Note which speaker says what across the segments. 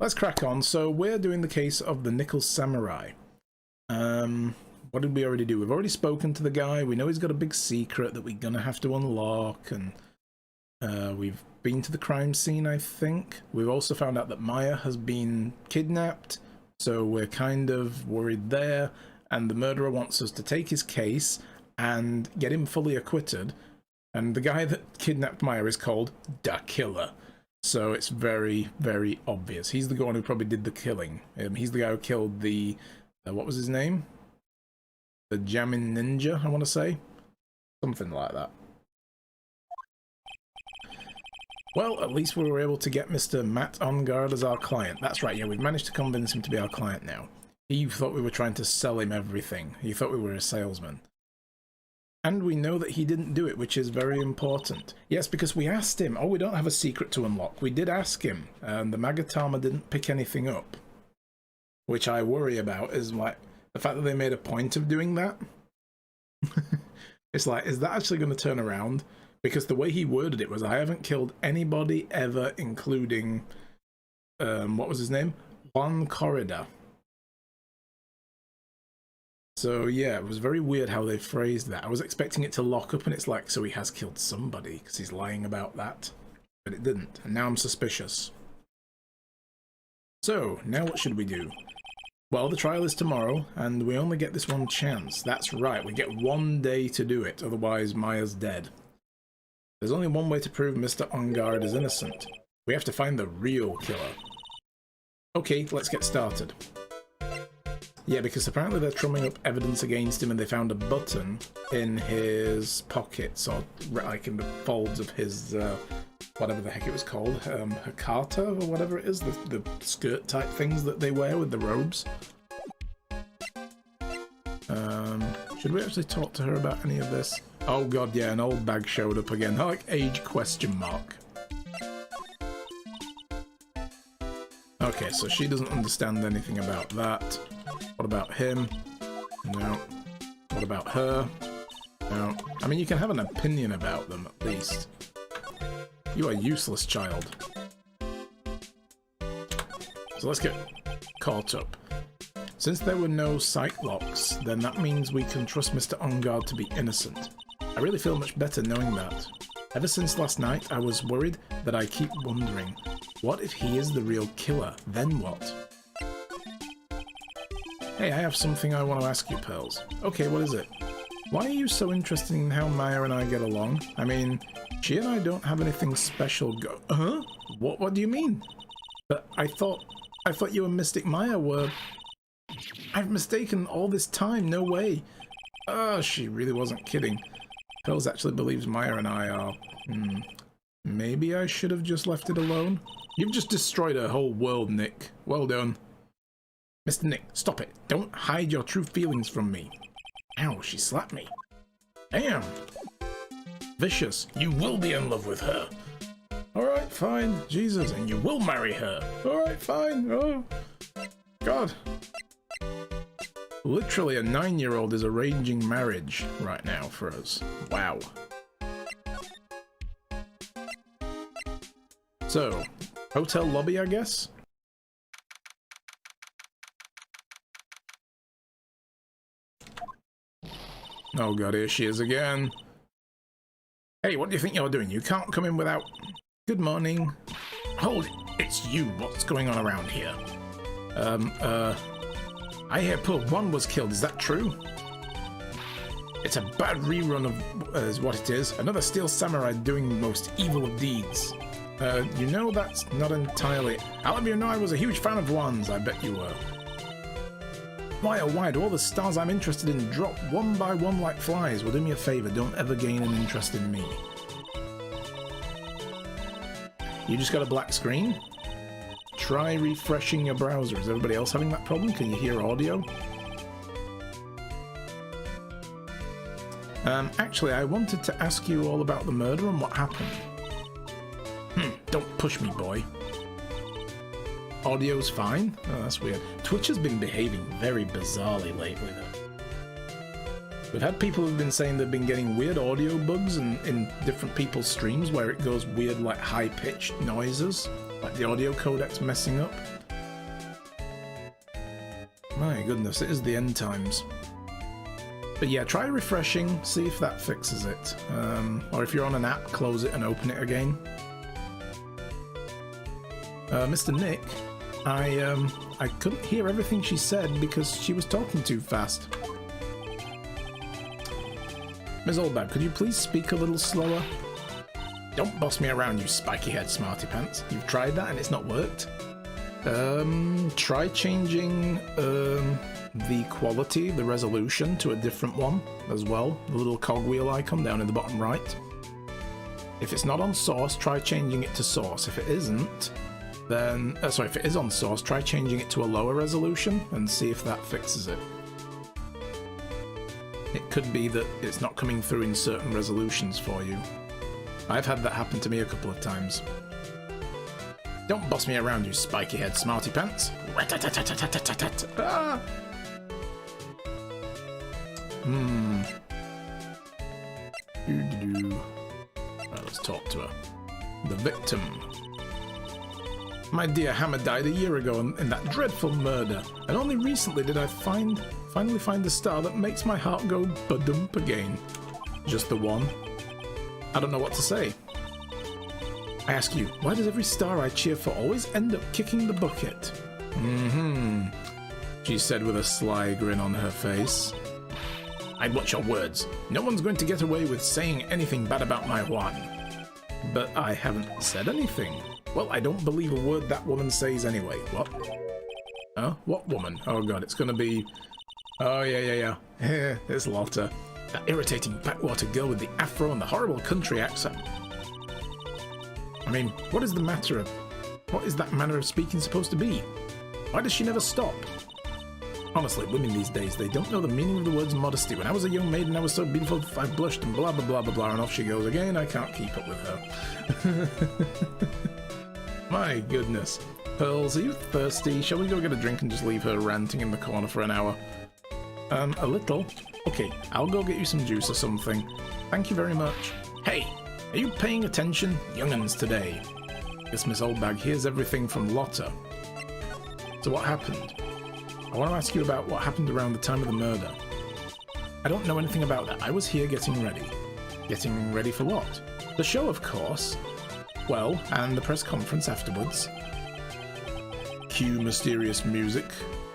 Speaker 1: let's crack on. So we're doing the case of the Nickel Samurai. What did we already do? We've already spoken to the guy. We know he's got a big secret that we're gonna have to unlock, and we've been to the crime scene, I think. We've also found out that Maya has been kidnapped, so we're kind of worried there, and the murderer wants us to take his case and get him fully acquitted, and the guy that kidnapped Maya is called the Killer. So it's very, very obvious. He's the one who probably did the killing. He's the guy who killed the, what was his name? The Jamin Ninja, I want to say. Something like that. Well, at least we were able to get Mr. Matt on guard as our client. That's right, yeah, we've managed to convince him to be our client now. He thought we were trying to sell him everything. He thought we were a salesman. And we know that he didn't do it, which is very important. Yes, because we asked him. Oh, we don't have a secret to unlock. We did ask him, and the Magatama didn't pick anything up. Which I worry about, is like the fact that they made a point of doing that. It's like, is that actually going to turn around? Because the way he worded it was, I haven't killed anybody ever, including, what was his name? Juan Corrida. So yeah, it was very weird how they phrased that. I was expecting it to lock up, and it's like, so he has killed somebody, because he's lying about that. But it didn't, and now I'm suspicious. So, now what should we do? Well, the trial is tomorrow, and we only get this one chance. That's right, we get 1 day to do it, otherwise Maya's dead. There's only one way to prove Mr. Ongard is innocent. We have to find the real killer. Okay, let's get started. Yeah, because apparently they're trumping up evidence against him, and they found a button in his pockets, or like in the folds of his, whatever the heck it was called, hakata, or whatever it is, the skirt type things that they wear with the robes. Should we actually talk to her about any of this? Oh god, yeah, an old bag showed up again. I like age question mark. Okay, so she doesn't understand anything about that. What about him? No. What about her? No. I mean, you can have an opinion about them, at least. You are a useless child. So let's get caught up. Since there were no sight locks, then that means we can trust Mr. Ongard to be innocent. I really feel much better knowing that. Ever since last night, I was worried that I keep wondering, what if he is the real killer? Then what? Hey, I have something I want to ask you, Pearls. Okay, what is it? Why are you so interested in how Maya and I get along? I mean, she and I don't have anything special Huh? What do you mean? But I thought you and Mystic Maya were... I've mistaken all this time, no way. She really wasn't kidding. Pearls actually believes Maya and I are... Maybe I should have just left it alone? You've just destroyed her whole world, Nick. Well done. Mr. Nick, stop it. Don't hide your true feelings from me. Ow, she slapped me. Damn. Vicious, you will be in love with her. Alright, fine. Jesus, and you will marry her. Alright, fine. Oh, God. Literally a 9-year-old is arranging marriage right now for us. Wow. So, hotel lobby, I guess? Oh god, here she is again. Hey, what do you think you're doing? You can't come in without... Good morning. Hold it, it's you. What's going on around here? I hear poor one was killed, is that true? It's a bad rerun of, is what it is. Another steel samurai doing the most evil of deeds. You know that's not entirely... I'll have you know I was a huge fan of Wan's, I bet you were. Why oh why do all the stars I'm interested in drop one by one like flies? Well, do me a favor, don't ever gain an interest in me. You just got a black screen? Try refreshing your browser. Is everybody else having that problem? Can you hear audio? Actually, I wanted to ask you all about the murder and what happened. Don't push me, boy. Audio's fine? Oh, that's weird. Twitch has been behaving very bizarrely lately, though. We've had people who've been saying they've been getting weird audio bugs in different people's streams where it goes weird, like, high-pitched noises, like the audio codec's messing up. My goodness, it is the end times. But yeah, try refreshing, see if that fixes it. Or if you're on an app, close it and open it again. Mr. Nick, I couldn't hear everything she said because she was talking too fast. Ms. Oldbag, could you please speak a little slower? Don't boss me around, you spiky-head smarty pants. You've tried that and it's not worked? Try changing the quality, the resolution, to a different one as well. The little cogwheel icon down in the bottom right. If it's not on source, try changing it to source. If it isn't, then... sorry, if it is on source, try changing it to a lower resolution and see if that fixes it. It could be that it's not coming through in certain resolutions for you. I've had that happen to me a couple of times. Don't boss me around, you spiky-head smarty pants. Ah! Right, let's talk to her. The victim. My dear Hammer died a year ago in that dreadful murder, and only recently did I finally find the star that makes my heart go ba-dump again. Just the one? I don't know what to say. I ask you, why does every star I cheer for always end up kicking the bucket? She said with a sly grin on her face. I'd watch your words. No one's going to get away with saying anything bad about my Juan. But I haven't said anything. Well, I don't believe a word that woman says anyway. What? Huh? What woman? Oh god, it's gonna be... Oh yeah. It's Lotta. That irritating backwater girl with the afro and the horrible country accent. I mean, what is the matter of... What is that manner of speaking supposed to be? Why does she never stop? Honestly, women these days, they don't know the meaning of the words modesty. When I was a young maiden, I was so beautiful, I blushed and blah blah blah blah blah, and off she goes again. I can't keep up with her. My goodness. Pearls, are you thirsty? Shall we go get a drink and just leave her ranting in the corner for an hour? A little. Okay, I'll go get you some juice or something. Thank you very much. Hey, are you paying attention? Young'uns today. Guess Miss Oldbag hears everything from Lotta. So what happened? I want to ask you about what happened around the time of the murder. I don't know anything about that. I was here getting ready. Getting ready for what? The show, of course. Well, and the press conference afterwards. Cue mysterious music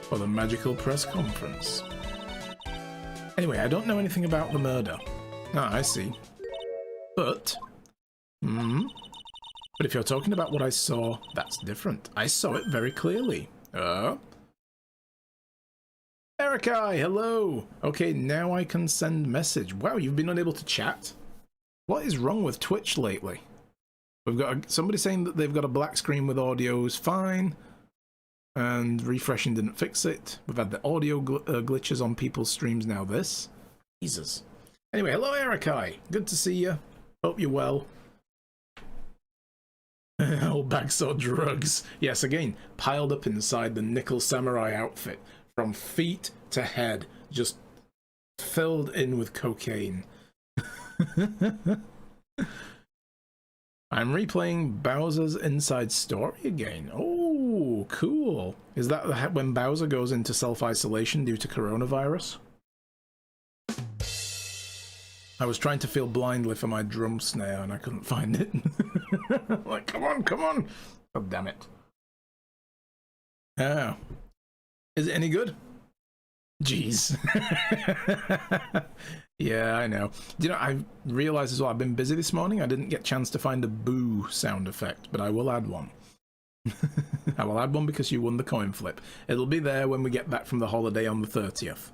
Speaker 1: for the magical press conference. Anyway, I don't know anything about the murder. Ah, I see. But... But if you're talking about what I saw, that's different. I saw it very clearly. Erica, hello! Okay, now I can send message. Wow, you've been unable to chat? What is wrong with Twitch lately? We've got somebody saying that they've got a black screen with audio is fine, and refreshing didn't fix it. We've had the audio glitches on people's streams, now this. Jesus. Anyway, hello Erica, good to see you. Hope you're well. Old bag saw drugs. Yes, again, piled up inside the Nickel Samurai outfit. From feet to head, just filled in with cocaine. I'm replaying Bowser's Inside Story again. Oh, cool. Is that when Bowser goes into self-isolation due to coronavirus? I was trying to feel blindly for my drum snare and I couldn't find it. Like, come on. Oh, damn it. Oh. Is it any good? Jeez. Yeah, I know. You know, I realised as well, I've been busy this morning. I didn't get a chance to find a boo sound effect, but I will add one. I will add one because you won the coin flip. It'll be there when we get back from the holiday on the 30th.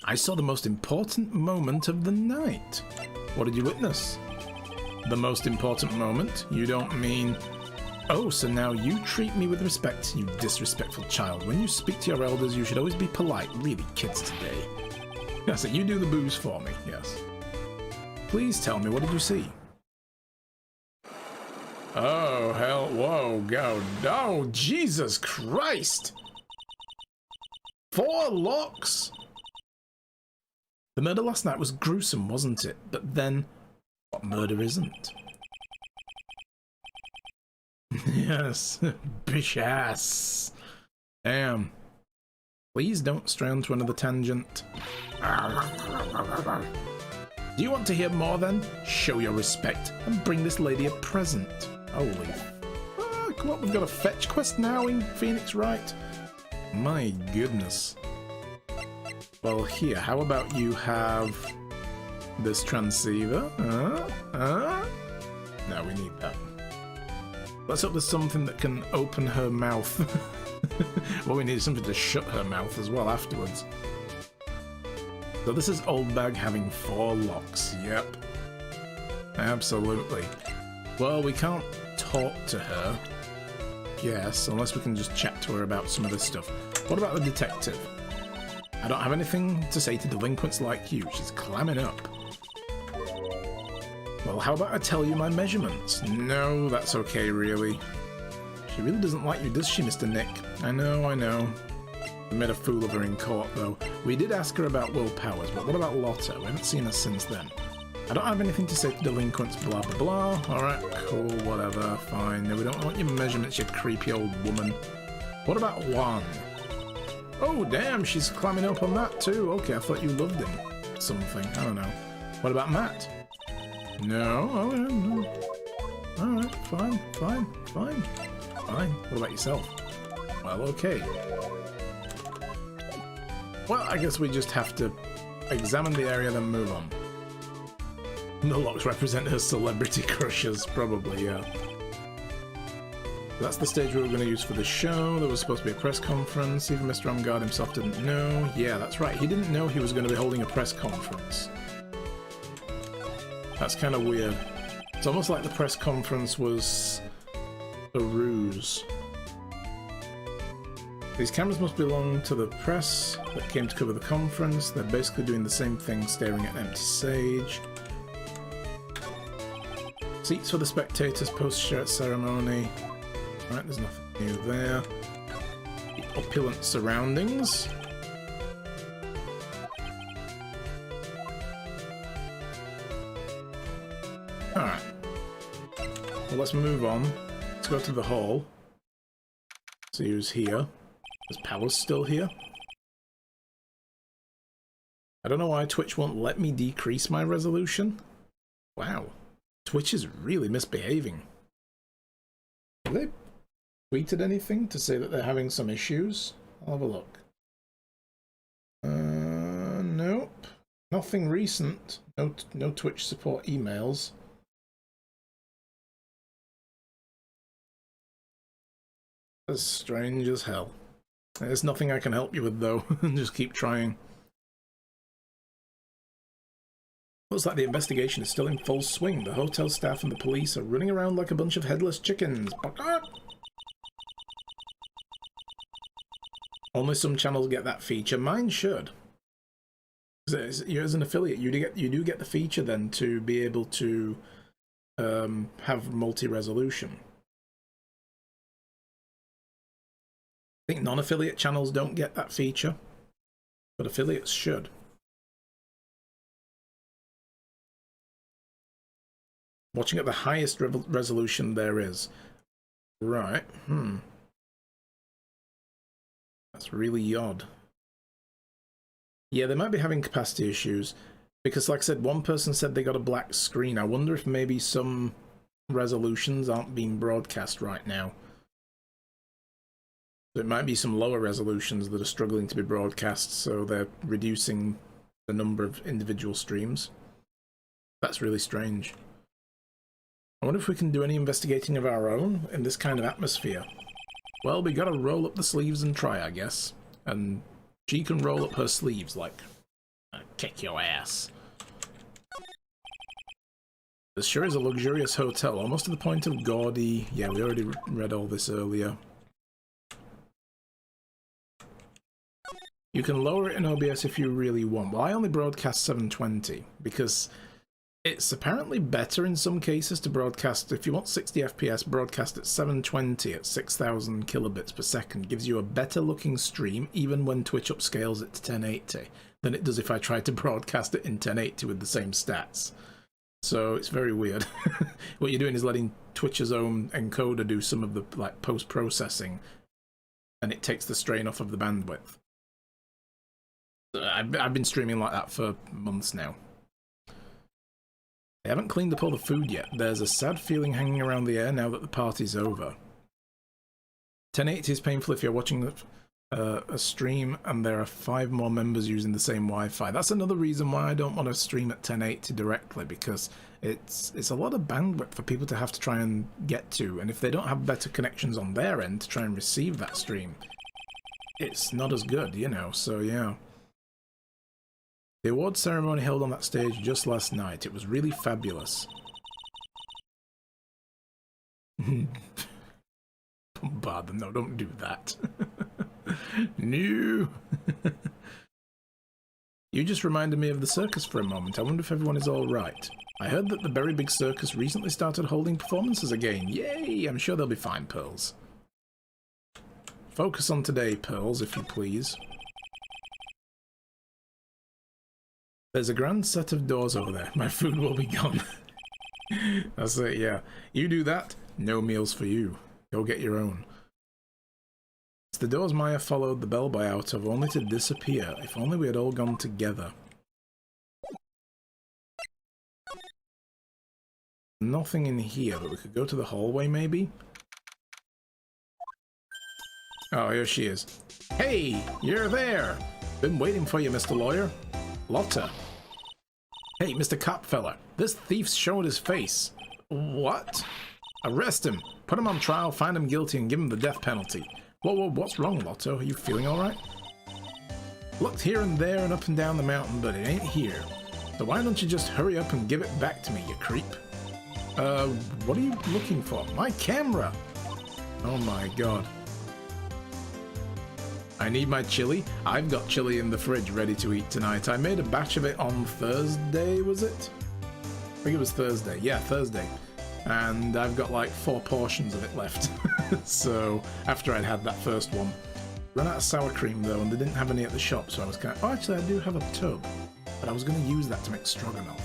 Speaker 1: I saw the most important moment of the night. What did you witness? The most important moment? You don't mean... Oh, so now you treat me with respect, you disrespectful child. When you speak to your elders, you should always be polite. Really, kids today. Yes, so you do the booze for me, yes. Please tell me, what did you see? Oh, hell, whoa, go. Oh, Jesus Christ! 4 locks? The murder last night was gruesome, wasn't it? But then, what murder isn't? Yes, bitch ass. Damn. Please don't stray onto another tangent. Do you want to hear more then? Show your respect and bring this lady a present. Holy. Come on, we've got a fetch quest now in Phoenix Wright. My goodness. Well, here, how about you have this transceiver? No, we need that. Let's hope there's something that can open her mouth. Well, we need something to shut her mouth as well afterwards. So this is Old Bag having 4 locks. Yep. Absolutely. Well, we can't talk to her. Yes, unless we can just chat to her about some of this stuff. What about the detective? I don't have anything to say to delinquents like you. She's clamming up. Well, how about I tell you my measurements? No, that's okay, really. She really doesn't like you, does she, Mr. Nick? I know, I know. We made a fool of her in court, though. We did ask her about Will Powers, but what about Lotta? We haven't seen her since then. I don't have anything to say to delinquents, blah, blah, blah. Alright, cool, whatever, fine. No, we don't want your measurements, you creepy old woman. What about Juan? Oh, damn, she's climbing up on that, too. Okay, I thought you loved him. Something, I don't know. What about Matt? No, oh, yeah, no. Alright, fine, fine, fine. Fine. What about yourself? Well, okay. Well, I guess we just have to examine the area, then move on. The locks represent her celebrity crushes, probably, yeah. That's the stage we were going to use for the show. There was supposed to be a press conference. Even Mr. Omgard himself didn't know. Yeah, that's right. He didn't know he was going to be holding a press conference. That's kind of weird. It's almost like the press conference was a ruse. These cameras must belong to the press that came to cover the conference. They're basically doing the same thing, staring at an empty stage. Seats for the spectators post-shirt ceremony. Right, there's nothing new there. The opulent surroundings. Alright. Well, let's move on. Let's go to the hall. See who's here. Is Powers still here? I don't know why Twitch won't let me decrease my resolution. Wow. Twitch is really misbehaving. Have they tweeted anything to say that they're having some issues? I'll have a look. Nope. Nothing recent. No Twitch support emails. That's strange as hell. There's nothing I can help you with, though. Just keep trying. Looks like the investigation is still in full swing. The hotel staff and the police are running around like a bunch of headless chickens. Only some channels get that feature. Mine should. As an affiliate, you do get the feature then to be able to have multi-resolution. I think non-affiliate channels don't get that feature, but affiliates should. Watching at the highest resolution there is. Right, That's really odd. Yeah, they might be having capacity issues, because like I said, one person said they got a black screen. I wonder if maybe some resolutions aren't being broadcast right now. So it might be some lower resolutions that are struggling to be broadcast, so they're reducing the number of individual streams. That's really strange. I wonder if we can do any investigating of our own in this kind of atmosphere. Well, we gotta roll up the sleeves and try, I guess. And she can roll up her sleeves, like, kick your ass. This sure is a luxurious hotel, almost to the point of gaudy. Yeah, we already read all this earlier. You can lower it in OBS if you really want. Well, I only broadcast 720 because it's apparently better in some cases to broadcast. If you want 60 FPS, broadcast at 720 at 6,000 kilobits per second. Gives you a better looking stream even when Twitch upscales it to 1080 than it does if I try to broadcast it in 1080 with the same stats. So it's very weird. What you're doing is letting Twitch's own encoder do some of the like post-processing. and it takes the strain off of the bandwidth. I've been streaming like that for months now. I haven't cleaned up all the food yet. There's a sad feeling hanging around the air now that the party's over. 1080 is painful if you're watching a stream and there are 5 more members using the same Wi-Fi. That's another reason why I don't want to stream at 1080 directly, because it's a lot of bandwidth for people to have to try and get to, and if they don't have better connections on their end to try and receive that stream, it's not as good, you know, so yeah. The award ceremony held on that stage just last night. It was really fabulous. Bombard them. No, don't do that. No. You just reminded me of the circus for a moment. I wonder if everyone is all right. I heard that the Very Big Circus recently started holding performances again. Yay! I'm sure they'll be fine, Pearls. Focus on today, Pearls, if you please. There's a grand set of doors over there. My food will be gone. That's it, yeah. You do that, no meals for you. Go get your own. It's the doors Maya followed the bell boy out of, only to disappear. If only we had all gone together. Nothing in here, but we could go to the hallway, maybe? Oh, here she is. Hey, you're there! Been waiting for you, Mr. Lawyer. Lotta. Hey, Mr. Cop fella, this thief's showed his face. What? Arrest him. Put him on trial, find him guilty, and give him the death penalty. Whoa, what's wrong, Lotto? Are you feeling alright? Looked here and there and up and down the mountain, but it ain't here. So why don't you just hurry up and give it back to me, you creep? What are you looking for? My camera! Oh my god. I need my chili. I've got chili in the fridge ready to eat tonight. I made a batch of it on Thursday, was it? I think it was Thursday. Yeah, Thursday. And I've got like 4 portions of it left. So, after I'd had that first one. Ran out of sour cream though, and they didn't have any at the shop, so I was kind of... Oh, actually, I do have a tub. But I was going to use that to make stroganoff.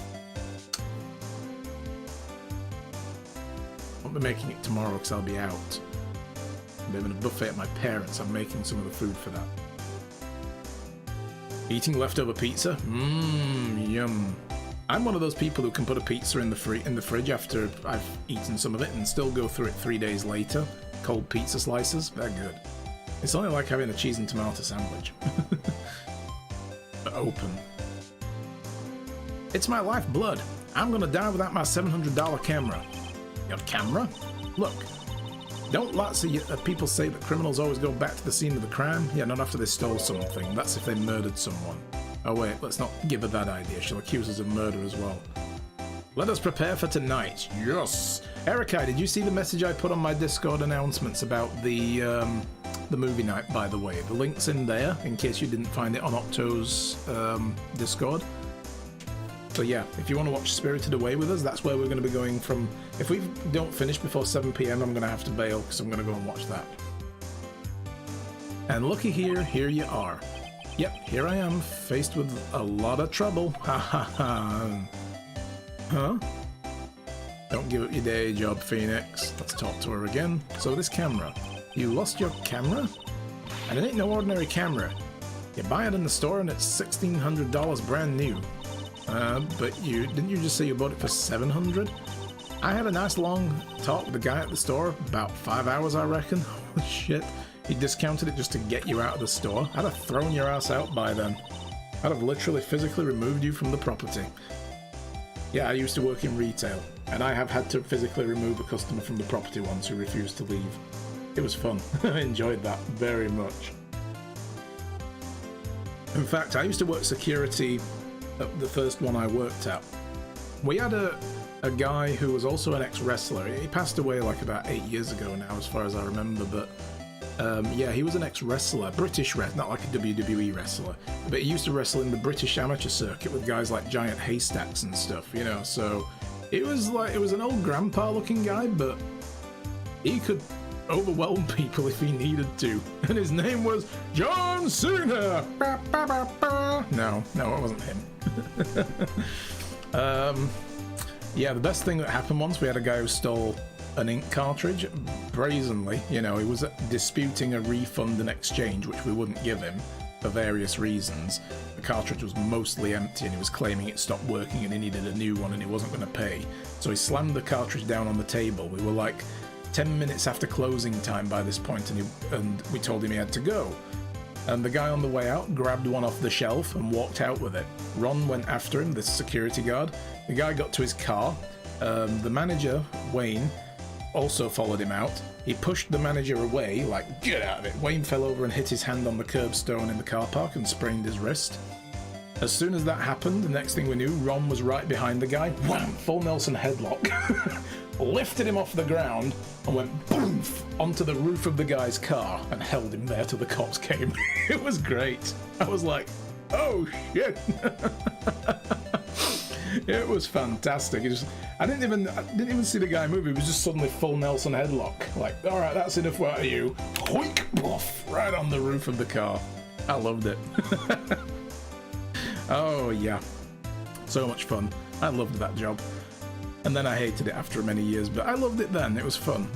Speaker 1: I won't be making it tomorrow because I'll be out. I'm having a buffet at my parents'. I'm making some of the food for that. Eating leftover pizza? Mmm, yum. I'm one of those people who can put a pizza in the fridge after I've eaten some of it and still go through it 3 days later. Cold pizza slices, they're good. It's only like having a cheese and tomato sandwich. But open. It's my lifeblood. I'm gonna die without my $700 camera. Your camera? Look. Don't lots of people say that criminals always go back to the scene of the crime? Yeah, not after they stole something. That's if they murdered someone. Oh wait, let's not give her that idea. She'll accuse us of murder as well. Let us prepare for tonight. Yes! Erica, did you see the message I put on my Discord announcements about the movie night, by the way? The link's in there, in case you didn't find it on Octo's Discord. So yeah, if you want to watch Spirited Away with us, that's where we're going to be going from. If we don't finish before 7 PM, I'm going to have to bail, because I'm going to go and watch that. And looky here, here you are. Yep, here I am, faced with a lot of trouble. Ha ha ha. Huh? Don't give up your day job, Phoenix. Let's talk to her again. So this camera. You lost your camera? And it ain't no ordinary camera. You buy it in the store and it's $1,600 brand new. But didn't you just say you bought it for $700? I had a nice long talk with the guy at the store, about 5 hours I reckon. Holy shit. He discounted it just to get you out of the store. I'd have thrown your ass out by then. I'd have literally physically removed you from the property. Yeah, I used to work in retail, and I have had to physically remove a customer from the property once who refused to leave. It was fun. I enjoyed that very much. In fact, I used to work security at the first one I worked at. We had a guy who was also an ex-wrestler. He passed away like about 8 years ago now, as far as I remember, but yeah, he was an ex-wrestler, British wrestler, not like a WWE wrestler, but he used to wrestle in the British amateur circuit with guys like Giant Haystacks and stuff, you know, so it was an old grandpa looking guy, but he could overwhelm people if he needed to, and his name was John Cena! Ba, ba, ba, ba. No, it wasn't him. Yeah, the best thing that happened once, we had a guy who stole an ink cartridge brazenly. You know, he was disputing a refund and exchange, which we wouldn't give him for various reasons. The cartridge was mostly empty and he was claiming it stopped working and he needed a new one and he wasn't going to pay. So he slammed the cartridge down on the table. We were like 10 minutes after closing time by this point, and we told him he had to go. And the guy on the way out grabbed one off the shelf and walked out with it. Ron went after him, this security guard. The guy got to his car. The manager, Wayne, also followed him out. He pushed the manager away, like, get out of it. Wayne fell over and hit his hand on the curbstone in the car park and sprained his wrist. As soon as that happened, the next thing we knew, Ron was right behind the guy. Wham! Full Nelson headlock. Lifted him off the ground and went boom onto the roof of the guy's car and held him there till the cops came. It was great. I was like, oh shit. It was fantastic. I didn't even see the guy move. He was just suddenly full Nelson headlock. Like, all right, that's enough out of you. Hoink, poof, right on the roof of the car. I loved it. Oh yeah, so much fun. I loved that job. And then I hated it after many years, but I loved it then. It was fun.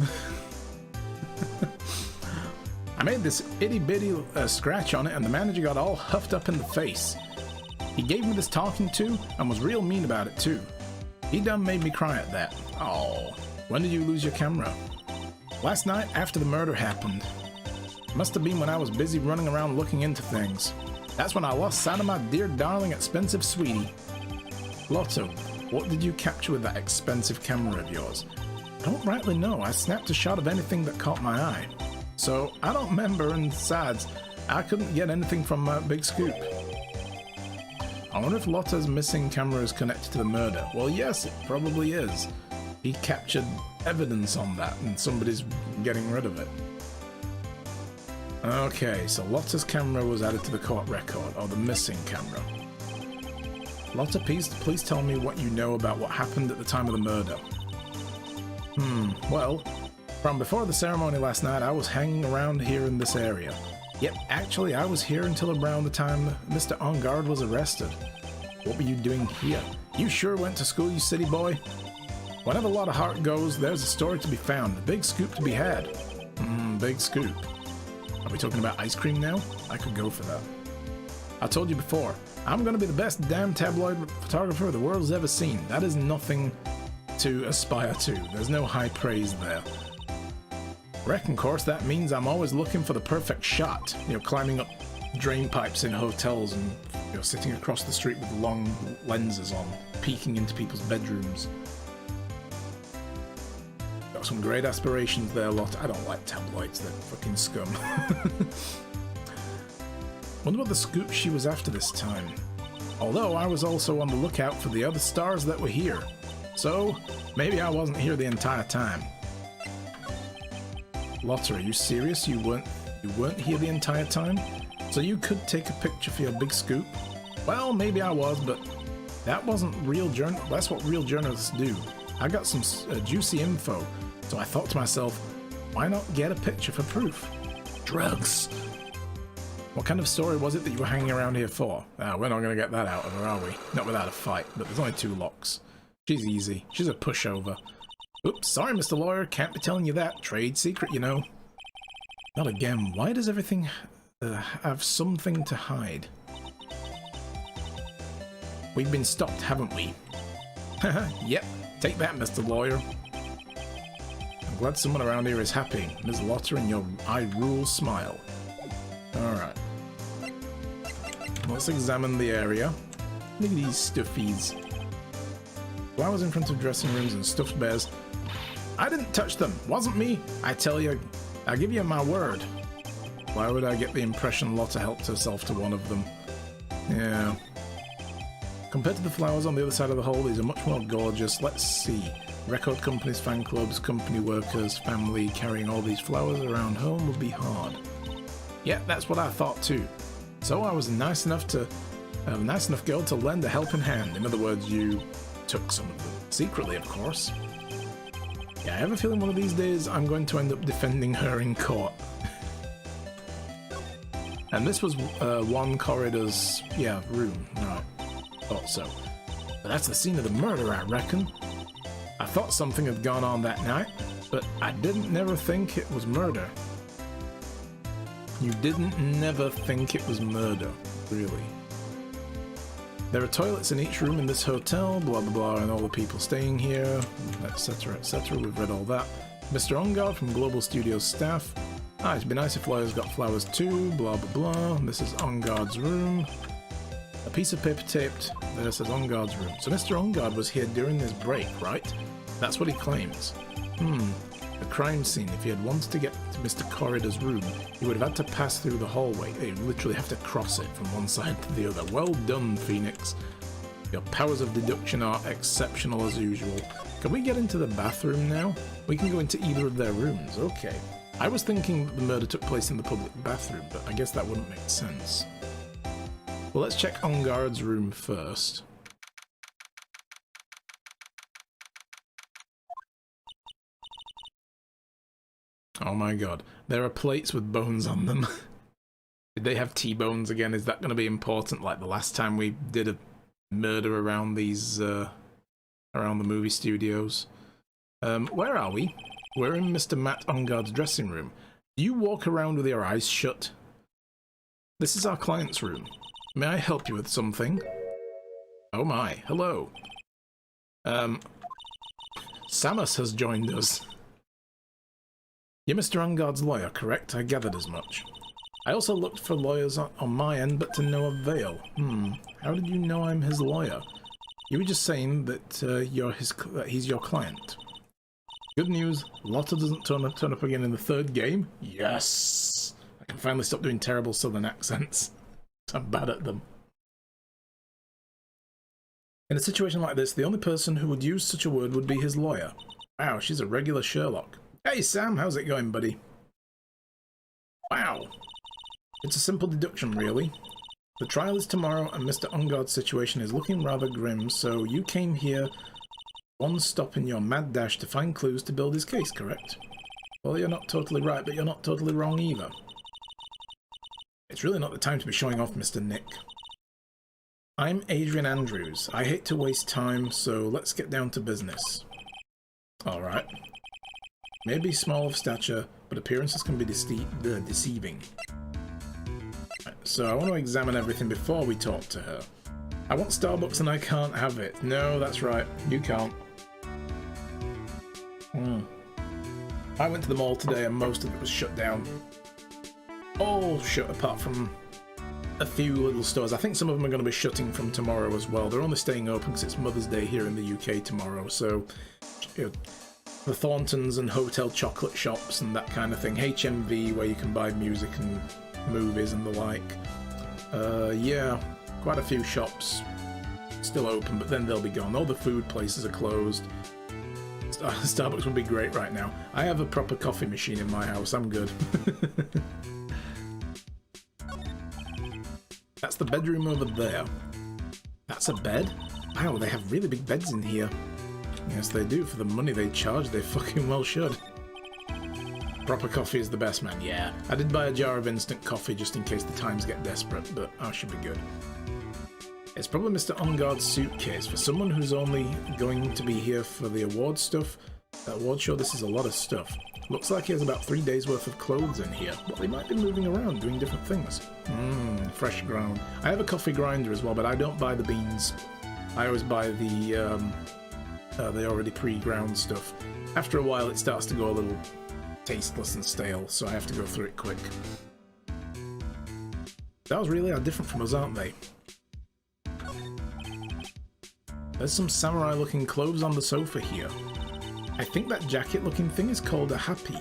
Speaker 1: I made this itty-bitty scratch on it, and the manager got all huffed up in the face. He gave me this talking to, and was real mean about it too. He done made me cry at that. Oh, when did you lose your camera? Last night after the murder happened. Must have been when I was busy running around looking into things. That's when I lost sight of my dear darling expensive sweetie. Lotto, what did you capture with that expensive camera of yours? I don't rightly know. I snapped a shot of anything that caught my eye. So, I don't remember, and besides, I couldn't get anything from my big scoop. I wonder if Lotto's missing camera is connected to the murder. Well, yes, it probably is. He captured evidence on that, and somebody's getting rid of it. Okay, so Lotto's camera was added to the court record, or the missing camera. Lotta, please tell me what you know about what happened at the time of the murder. Well, from before the ceremony last night, I was hanging around here in this area. Yep, actually, I was here until around the time Mr. On Guard was arrested. What were you doing here? You sure went to school, you city boy? Whenever Lotta Hart goes, there's a story to be found, a big scoop to be had. Big scoop. Are we talking about ice cream now? I could go for that. I told you before, I'm gonna be the best damn tabloid photographer the world's ever seen. That is nothing to aspire to. There's no high praise there. Reckon, of course, that means I'm always looking for the perfect shot. You know, climbing up drain pipes in hotels and, you know, sitting across the street with long lenses on, peeking into people's bedrooms. Got some great aspirations there, Lot. I don't like tabloids, they're fucking scum. Wonder what the scoop she was after this time. Although I was also on the lookout for the other stars that were here. So, maybe I wasn't here the entire time. Lotta, are you serious? You weren't here the entire time? So you could take a picture for your big scoop? Well, maybe I was, but that wasn't real journal. That's what real journalists do. I got some juicy info, so I thought to myself, why not get a picture for proof? Drugs. What kind of story was it that you were hanging around here for? We're not going to get that out of her, are we? Not without a fight, but there's only 2 locks. She's easy. She's a pushover. Oops, sorry, Mr. Lawyer. Can't be telling you that. Trade secret, you know. Not again. Why does everything have something to hide? We've been stopped, haven't we? Yep. Take that, Mr. Lawyer. I'm glad someone around here is happy. Ms. Lotta and your I rule smile. Alright. Let's examine the area. Look at these stuffies. Flowers in front of dressing rooms and stuffed bears. I didn't touch them. Wasn't me. I tell you. I give you my word. Why would I get the impression Lotta helped herself to one of them? Yeah. Compared to the flowers on the other side of the hole, these are much more gorgeous. Let's see. Record companies, fan clubs, company workers, family, carrying all these flowers around home would be hard. Yeah, that's what I thought too. So I was a nice enough girl to lend a helping hand. In other words, you took some of them. Secretly, of course. Yeah, I have a feeling one of these days I'm going to end up defending her in court. And this was one corridor's, room. Right. Thought so. But that's the scene of the murder, I reckon. I thought something had gone on that night, but I didn't never think it was murder. You didn't never think it was murder, really. There are toilets in each room in this hotel, blah blah blah, and all the people staying here, etc, etc. We've read all that. Mr. Ongard from Global Studios staff. Ah, it'd be nice if lawyers got flowers too, blah blah blah. This is Ongard's room. A piece of paper taped there says Ongard's room. So Mr. Ongard was here during this break, right? That's what he claims. A crime scene. If he had wanted to get to Mr. Corridor's room, he would have had to pass through the hallway. He'd literally have to cross it from one side to the other. Well done, Phoenix. Your powers of deduction are exceptional as usual. Can we get into the bathroom now? We can go into either of their rooms. Okay. I was thinking that the murder took place in the public bathroom, but I guess that wouldn't make sense. Well, let's check Ongard's room first. Oh my god. There are plates with bones on them. Did they have T-bones again? Is that going to be important like the last time we did a murder around these, around the movie studios? Where are we? We're in Mr. Matt Ongard's dressing room. Do you walk around with your eyes shut? This is our client's room. May I help you with something? Oh my, hello. Samus has joined us. You're Mr. Ongard's lawyer, correct? I gathered as much. I also looked for lawyers on my end, but to no avail. How did you know I'm his lawyer? You were just saying that he's your client. Good news, Lotta doesn't turn up again in the third game. Yes! I can finally stop doing terrible southern accents. I'm bad at them. In a situation like this, the only person who would use such a word would be his lawyer. Wow, she's a regular Sherlock. Hey Sam, how's it going, buddy? Wow. It's a simple deduction, really. The trial is tomorrow and Mr. Ongard's situation is looking rather grim, so you came here one stop in your mad dash to find clues to build his case, correct? Well, you're not totally right, but you're not totally wrong either. It's really not the time to be showing off, Mr. Nick. I'm Adrian Andrews. I hate to waste time, so let's get down to business. Alright. Maybe small of stature, but appearances can be deceiving. Right, so I want to examine everything before we talk to her. I want Starbucks and I can't have it. No, that's right. You can't. I went to the mall today and most of it was shut down. All shut apart from a few little stores. I think some of them are going to be shutting from tomorrow as well. They're only staying open because it's Mother's Day here in the UK tomorrow. So, you know, the Thorntons and hotel chocolate shops and that kind of thing. HMV, where you can buy music and movies and the like. Yeah, quite a few shops still open, but then they'll be gone. All the food places are closed. Starbucks would be great right now. I have a proper coffee machine in my house. I'm good. That's the bedroom over there. That's a bed? Wow, they have really big beds in here. Yes, they do. For the money they charge, they fucking well should. Proper coffee is the best, man. Yeah. I did buy a jar of instant coffee just in case the times get desperate, but I should be good. It's probably Mr. Ongard's suitcase. For someone who's only going to be here for the award stuff, award show, this is a lot of stuff. Looks like he has about 3 days worth of clothes in here. Well, they might be moving around, doing different things. Fresh ground. I have a coffee grinder as well, but I don't buy the beans. I always buy the already pre-ground stuff. After a while, it starts to go a little tasteless and stale, so I have to go through it quick. Those really are different from us, aren't they? There's some samurai-looking clothes on the sofa here. I think that jacket-looking thing is called a happy.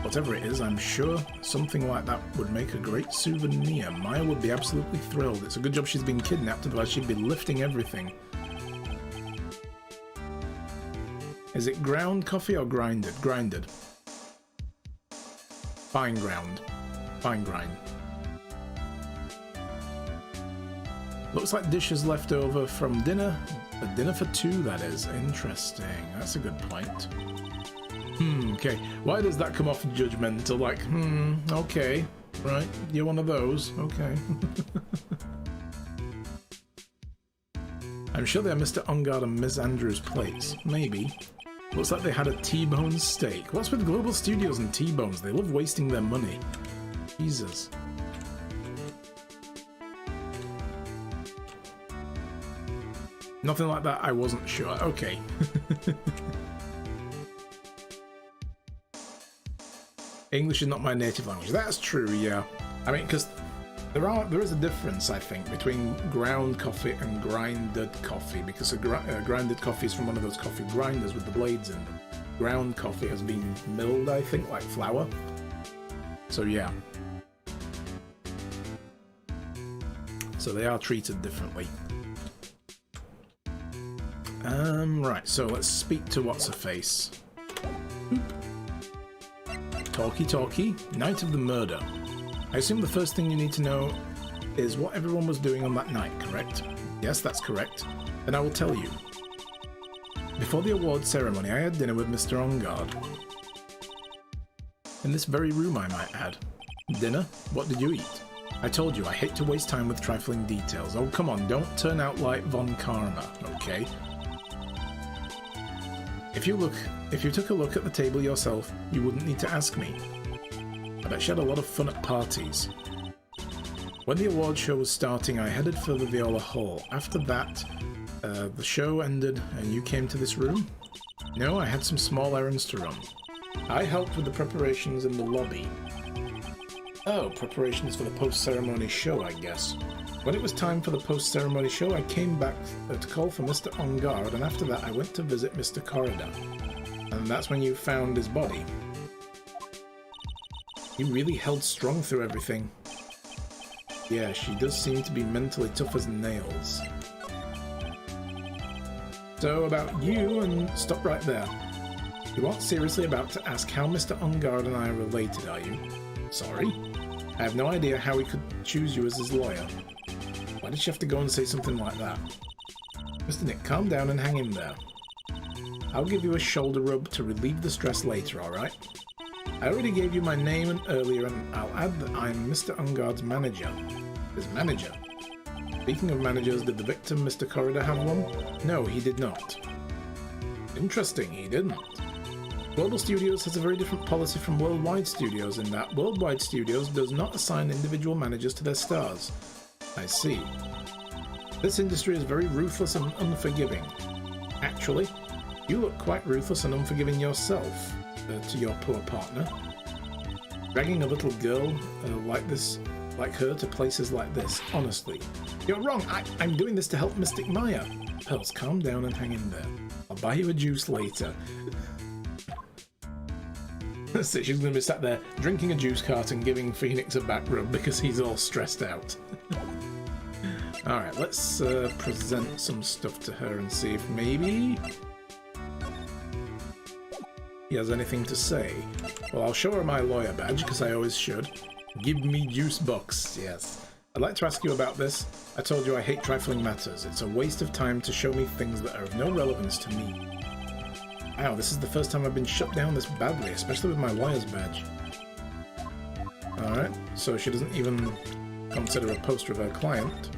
Speaker 1: Whatever it is, I'm sure something like that would make a great souvenir. Maya would be absolutely thrilled. It's a good job she's been kidnapped, otherwise she'd be lifting everything. Is it ground coffee or grinded? Grinded. Fine ground. Fine grind. Looks like dishes left over from dinner. A dinner for two, that is. Interesting. That's a good point. Okay. Why does that come off judgmental? Like, okay. Right. You're one of those. Okay. I'm sure they're Mr. Ungard and Miss Andrews' place. Maybe. Looks like they had a T-bone steak. What's with Global Studios and T-bones? They love wasting their money. Jesus. Nothing like that, I wasn't sure. Okay. English is not my native language. That's true, yeah. I mean, because there is a difference, I think, between ground coffee and grinded coffee, because a grinded coffee is from one of those coffee grinders with the blades in them. Ground coffee has been milled, I think, like flour. So yeah. So they are treated differently. Right, so let's speak to what's-her-face. Talkie. Night of the murder. I assume the first thing you need to know is what everyone was doing on that night, correct? Yes, that's correct. Then I will tell you. Before the award ceremony, I had dinner with Mr. Ongard. In this very room, I might add. Dinner? What did you eat? I told you, I hate to waste time with trifling details. Oh, come on, don't turn out like Von Karma, okay? If you took a look at the table yourself, you wouldn't need to ask me. I bet she had a lot of fun at parties. When the award show was starting, I headed for the Viola Hall. After that, the show ended and you came to this room? No, I had some small errands to run. I helped with the preparations in the lobby. Oh, preparations for the post-ceremony show, I guess. When it was time for the post-ceremony show, I came back to call for Mr. Ongard, and after that I went to visit Mr. Corridor. And that's when you found his body. He really held strong through everything. Yeah, she does seem to be mentally tough as nails. So about you, and stop right there. You aren't seriously about to ask how Mr. Ongard and I are related, are you? Sorry? I have no idea how he could choose you as his lawyer. Why did she have to go and say something like that? Mr. Nick, calm down and hang in there. I'll give you a shoulder rub to relieve the stress later, alright? I already gave you my name earlier, and I'll add that I'm Mr. Ungard's manager. His manager? Speaking of managers, did the victim, Mr. Corridor, have one? No, he did not. Interesting, he didn't. Global Studios has a very different policy from Worldwide Studios in that Worldwide Studios does not assign individual managers to their stars. I see. This industry is very ruthless and unforgiving. Actually, you look quite ruthless and unforgiving yourself to your poor partner. Dragging a little girl like her to places like this, honestly. You're wrong, I'm doing this to help Mystic Maya. Pearls, calm down and hang in there. I'll buy you a juice later. That's it, she's going to be sat there drinking a juice carton, giving Phoenix a back rub because he's all stressed out. Alright, let's present some stuff to her and see if maybe he has anything to say. Well, I'll show her my lawyer badge, because I always should. Give me juice box, yes. I'd like to ask you about this. I told you I hate trifling matters. It's a waste of time to show me things that are of no relevance to me. Wow, this is the first time I've been shut down this badly, especially with my lawyer's badge. Alright, so she doesn't even consider a poster of her client.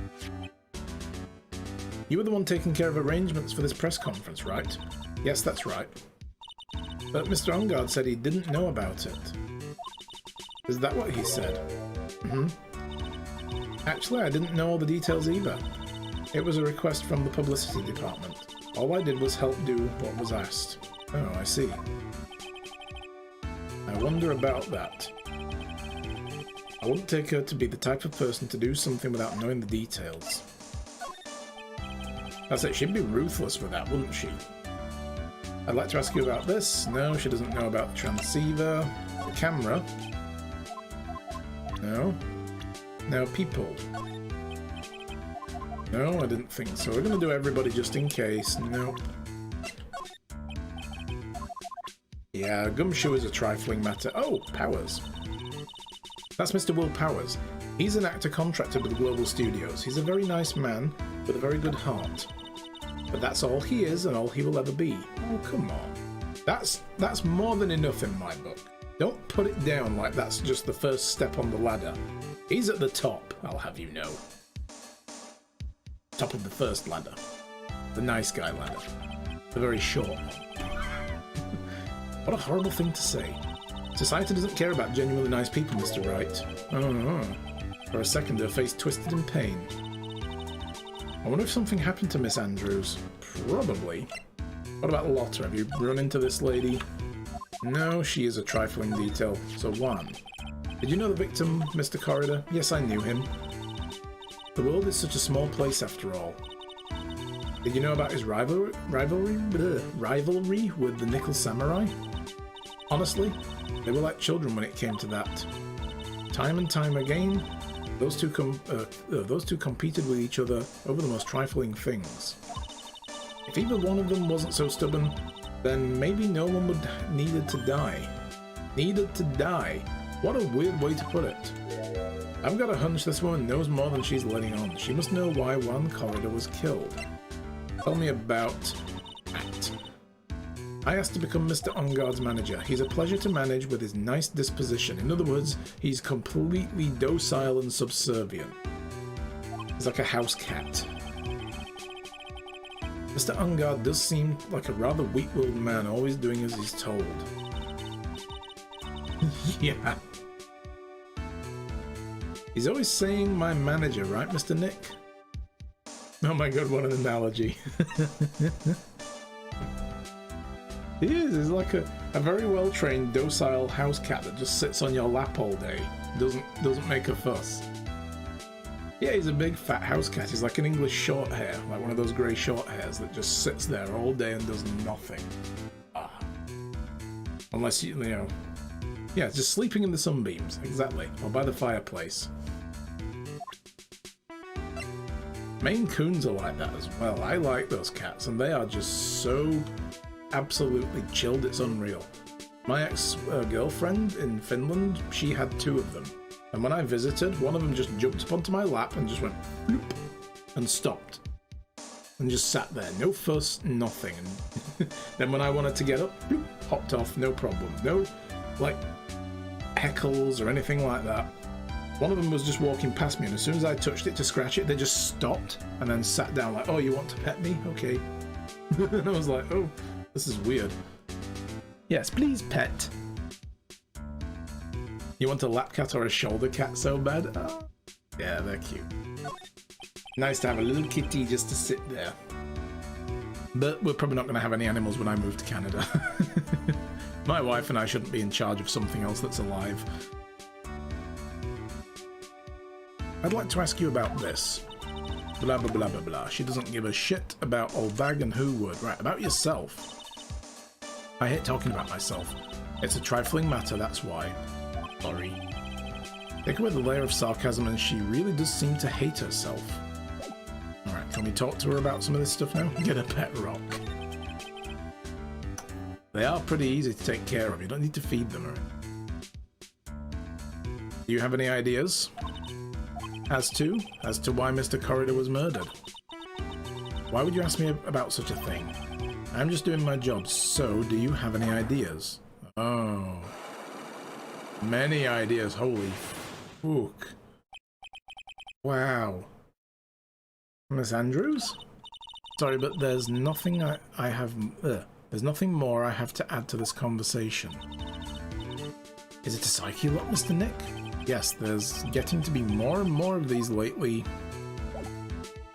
Speaker 1: You were the one taking care of arrangements for this press conference, right? Yes, that's right. But Mr. Ongard said he didn't know about it. Is that what he said? Actually, I didn't know all the details either. It was a request from the publicity department. All I did was help do what was asked. Oh, I see. I wonder about that. I wouldn't take her to be the type of person to do something without knowing the details. That's it, she'd be ruthless with that, wouldn't she? I'd like to ask you about this. No, she doesn't know about the transceiver. The camera. No. Now, people. No, I didn't think so. We're going to do everybody just in case. Nope. Yeah, Gumshoe is a trifling matter. Oh, Powers. That's Mr. Will Powers. He's an actor contracted with Global Studios. He's a very nice man with a very good heart. But that's all he is and all he will ever be. Oh, come on. That's more than enough in my book. Don't put it down like that's just the first step on the ladder. He's at the top, I'll have you know. Top of the first ladder. The nice guy ladder. The very short one. What a horrible thing to say. Society doesn't care about genuinely nice people, Mr. Wright. Oh. For a second, her face twisted in pain. I wonder if something happened to Miss Andrews. Probably. What about Lotta? Have you run into this lady? No, she is a trifling detail. So one. Did you know the victim, Mr. Corridor? Yes, I knew him. The world is such a small place after all. Did you know about his rivalry with the Nickel Samurai? Honestly, they were like children when it came to that. Time and time again, those two competed with each other over the most trifling things. If either one of them wasn't so stubborn, then maybe no one would needed to die. Needed to die? What a weird way to put it. I've got a hunch this woman knows more than she's letting on. She must know why one Corridor was killed. Tell me about that. I asked to become Mr. Onguard's manager. He's a pleasure to manage with his nice disposition. In other words, he's completely docile and subservient. He's like a house cat. Mr. Onguard does seem like a rather weak-willed man, always doing as he's told. Yeah. He's always saying my manager, right, Mr. Nick? Oh my god, what an analogy. He is. He's like a very well-trained, docile house cat that just sits on your lap all day. Doesn't make a fuss. Yeah, he's a big fat house cat. He's like an English short hair, like one of those grey short hairs that just sits there all day and does nothing. Unless you know. Yeah, just sleeping in the sunbeams, exactly. Or by the fireplace. Maine Coons are like that as well. I like those cats, and they are just so absolutely chilled, it's unreal. My ex-girlfriend in Finland, she had 2 of them. And when I visited, one of them just jumped up onto my lap and just went bloop, and stopped. And just sat there, no fuss, nothing. And then when I wanted to get up, bloop, hopped off, no problem. No, like, heckles or anything like that. One of them was just walking past me, and as soon as I touched it to scratch it, they just stopped and then sat down like, oh, you want to pet me? Okay. And I was like, oh, this is weird. Yes, please pet. You want a lap cat or a shoulder cat so bad? Oh, yeah, they're cute. Nice to have a little kitty just to sit there. But we're probably not going to have any animals when I move to Canada. My wife and I shouldn't be in charge of something else that's alive. I'd like to ask you about this. Blah, blah, blah, blah, blah. She doesn't give a shit about old bag and who would. Right, about yourself. I hate talking about myself. It's a trifling matter, that's why. Sorry. Take away the layer of sarcasm and she really does seem to hate herself. Alright, can we talk to her about some of this stuff now? Get a pet rock. They are pretty easy to take care of. You don't need to feed them. Right? Do you have any ideas? As to why Mr. Corridor was murdered? Why would you ask me about such a thing? I'm just doing my job, so do you have any ideas? Oh. Many ideas, holy fuck. Wow. Miss Andrews? Sorry, but there's nothing there's nothing more I have to add to this conversation. Is it a psyche lot, Mr. Nick? Yes, there's getting to be more and more of these lately.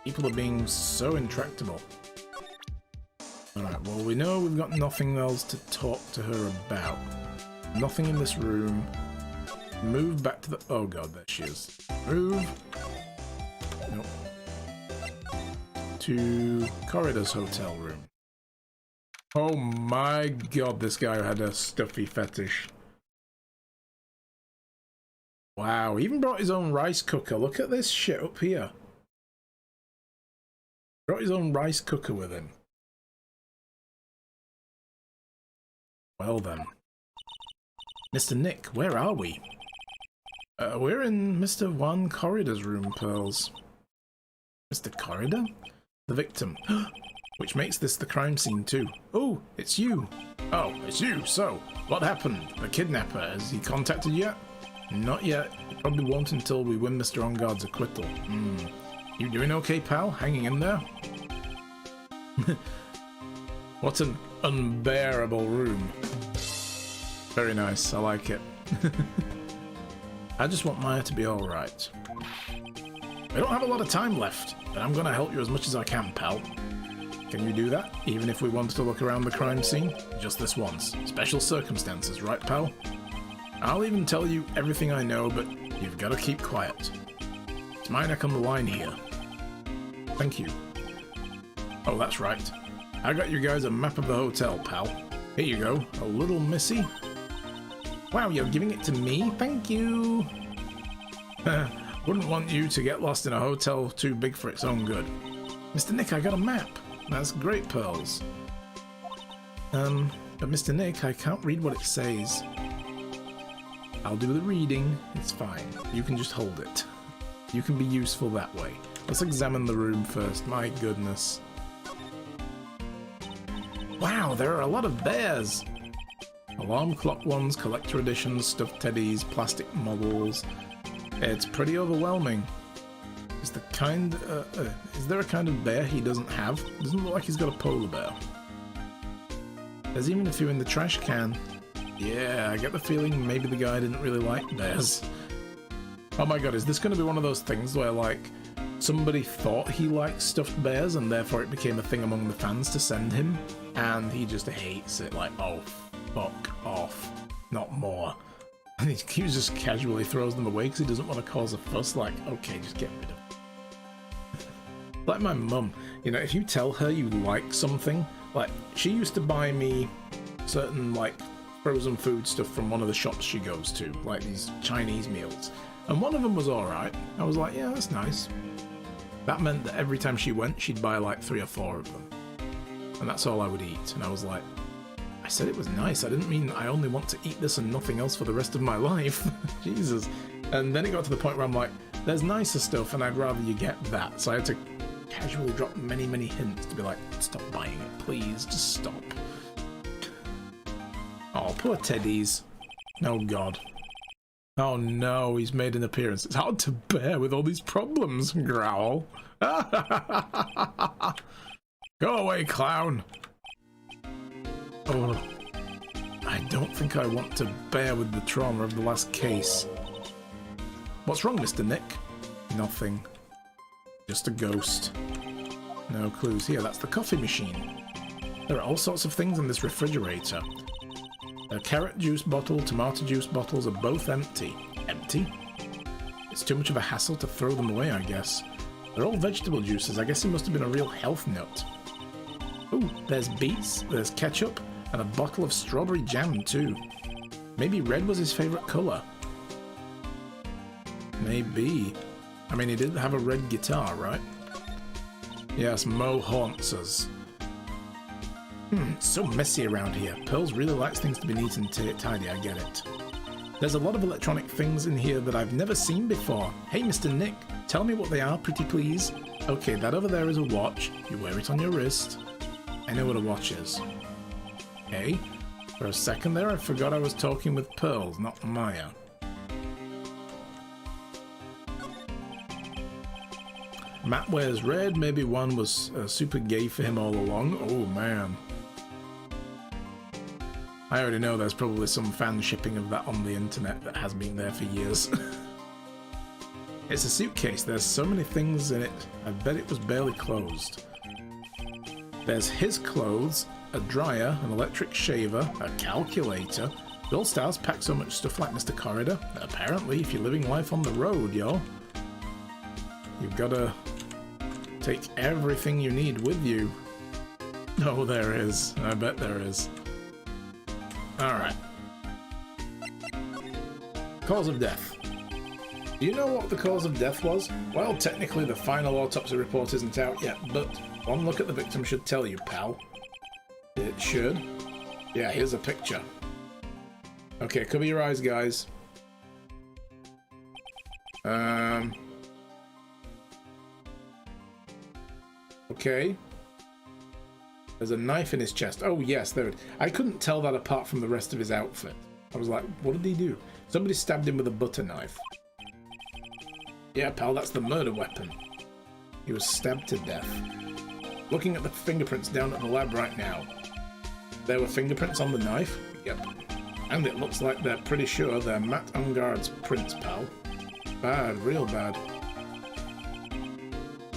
Speaker 1: People are being so intractable. Alright, well we know we've got nothing else to talk to her about. Nothing in this room. Move back to the... Oh god, there she is. Move. Nope. To Corridor's hotel room. Oh my god, this guy had a stuffy fetish. Wow, he even brought his own rice cooker. Look at this shit up here. Brought his own rice cooker with him. Well then. Mr. Nick, where are we? We're in Mr. Juan Corridor's room, Pearls. Mr. Corridor? The victim. Which makes this the crime scene too. Oh, it's you. Oh, it's you. So, what happened? The kidnapper, has he contacted you yet? Not yet. It probably won't until we win Mr. Onguard's acquittal. You doing okay, pal? Hanging in there? What an unbearable room. Very nice, I like it. I just want Maya to be alright. We don't have a lot of time left, but I'm gonna help you as much as I can, pal. Can you do that, even if we wanted to look around the crime scene? Just this once. Special circumstances, right, pal? I'll even tell you everything I know, but you've got to keep quiet. It's my neck on the line here. Thank you. Oh, that's right. I got you guys a map of the hotel, pal. Here you go, a little missy. Wow, you're giving it to me? Thank you. Wouldn't want you to get lost in a hotel too big for its own good. Mr. Nick, I got a map. That's great, Pearls. But Mr. Nick, I can't read what it says. I'll do the reading. It's fine. You can just hold it. You can be useful that way. Let's examine the room first. My goodness. Wow, there are a lot of bears. Alarm clock ones, collector editions, stuffed teddies, plastic models. It's pretty overwhelming. Is there a kind of bear he doesn't have? Doesn't look like he's got a polar bear. There's even a few in the trash can. Yeah, I get the feeling maybe the guy didn't really like bears. Oh my god, is this going to be one of those things where, like, somebody thought he liked stuffed bears and therefore it became a thing among the fans to send him? And he just hates it, like, oh, fuck off. Not more. And he just casually throws them away because he doesn't want to cause a fuss, like, okay, just get rid of them. Like my mum, you know, if you tell her you like something, like, she used to buy me certain, like, frozen food stuff from one of the shops she goes to, like these Chinese meals. And one of them was alright. I was like, yeah, that's nice. That meant that every time she went, she'd buy like 3 or 4 of them. And that's all I would eat. And I was like, I said it was nice. I didn't mean I only want to eat this and nothing else for the rest of my life. Jesus. And then it got to the point where I'm like, there's nicer stuff and I'd rather you get that. So I had to casually drop many, many hints to be like, stop buying it, please, just stop. Oh, poor teddies. Oh god. Oh no, he's made an appearance. It's hard to bear with all these problems, Growl. Go away, clown. Oh, I don't think I want to bear with the trauma of the last case. What's wrong, Mr. Nick? Nothing. Just a ghost. No clues here. That's the coffee machine. There are all sorts of things in this refrigerator. A carrot juice bottle, tomato juice bottles are both empty. Empty? It's too much of a hassle to throw them away, I guess. They're all vegetable juices. I guess he must have been a real health nut. Ooh, there's beets, there's ketchup, and a bottle of strawberry jam too. Maybe red was his favourite colour. Maybe. I mean, he did have a red guitar, right? Yes, Mo haunts us. It's so messy around here. Pearls really likes things to be neat and tidy, I get it. There's a lot of electronic things in here that I've never seen before. Hey, Mr. Nick, tell me what they are, pretty please. Okay, that over there is a watch. You wear it on your wrist. I know what a watch is. Okay. For a second there, I forgot I was talking with Pearls, not Maya. Matt wears red. Maybe one was super gay for him all along. Oh, man. I already know there's probably some fan shipping of that on the internet that has been there for years. It's a suitcase. There's so many things in it. I bet it was barely closed. There's his clothes, a dryer, an electric shaver, a calculator. Gold Stars pack so much stuff like Mr. Corridor. Apparently, if you're living life on the road, yo, you've got to take everything you need with you. Oh, there is. I bet there is. Alright. Cause of death. Do you know what the cause of death was? Well, technically the final autopsy report isn't out yet, but one look at the victim should tell you, pal. It should. Yeah, here's a picture. Okay, cover your eyes, guys. Okay. There's a knife in his chest. Oh, yes, there it is. I couldn't tell that apart from the rest of his outfit. I was like, what did he do? Somebody stabbed him with a butter knife. Yeah, pal, that's the murder weapon. He was stabbed to death. Looking at the fingerprints down at the lab right now. There were fingerprints on the knife? Yep. And it looks like they're pretty sure they're Matt Ungard's prints, pal. Bad, real bad.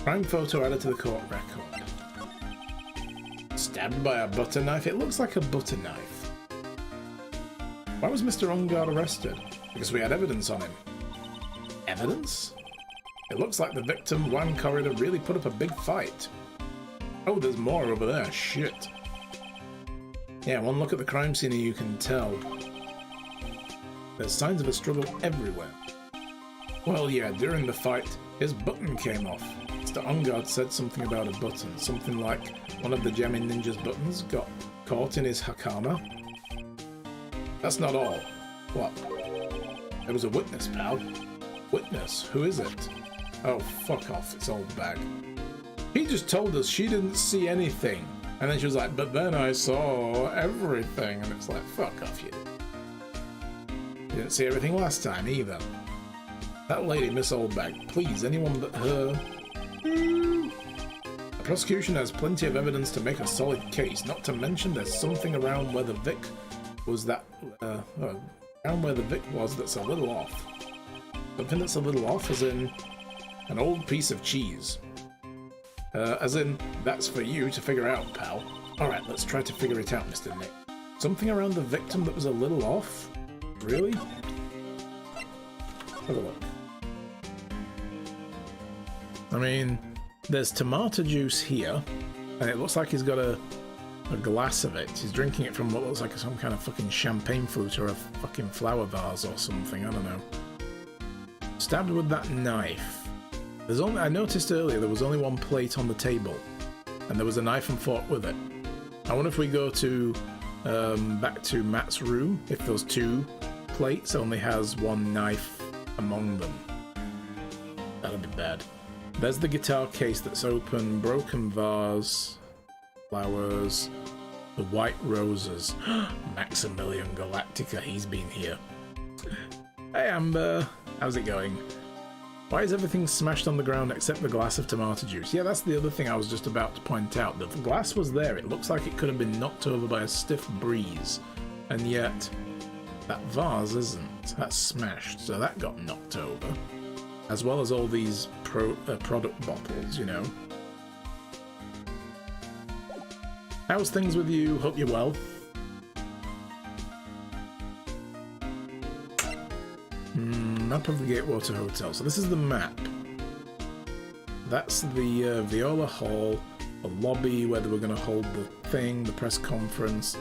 Speaker 1: Crime photo added to the court record. Stabbed by a butter knife? It looks like a butter knife. Why was Mr. Ungard arrested? Because we had evidence on him. Evidence? It looks like the victim, Juan Corrida, really put up a big fight. Oh, there's more over there. Shit. Yeah, one look at the crime scene and you can tell. There's signs of a struggle everywhere. Well, yeah, during the fight, his button came off. Mr. Ungard said something about a button. Something like one of the Jamming Ninja's buttons got caught in his hakama. That's not all. What? There was a witness, pal. Witness? Who is it? Oh, fuck off. It's old bag. He just told us she didn't see anything. And then she was like, but then I saw everything. And it's like, fuck off, you. You didn't see everything last time either. That lady, Miss Oldbag, please, anyone but her. The prosecution has plenty of evidence to make a solid case, not to mention there's something around where the Vic was around where the Vic was that's a little off. Something that's a little off as in an old piece of cheese. As in, that's for you to figure out, pal. Alright, let's try to figure it out, Mr. Nick. Something around the victim that was a little off? Really? Have a look. I mean, there's tomato juice here, and it looks like he's got a glass of it. He's drinking it from what looks like some kind of fucking champagne flute or a fucking flower vase or something, I don't know. Stabbed with that knife. I noticed earlier there was only one plate on the table, and there was a knife and fork with it. I wonder if we go to back to Matt's room, if those two plates only has one knife among them. That'll be bad. There's the guitar case that's open, broken vase, flowers, the white roses. Maximilian Galactica, he's been here. Hey Amber, how's it going? Why is everything smashed on the ground except the glass of tomato juice? Yeah, that's the other thing I was just about to point out. The glass was there. It looks like it could have been knocked over by a stiff breeze. And yet, that vase isn't. That's smashed, so that got knocked over. As well as all these product bottles, you know. How's things with you? Hope you're well. Map of the Gatewater Hotel. So this is the map. That's the Viola Hall, the lobby where they were going to hold the thing, the press conference.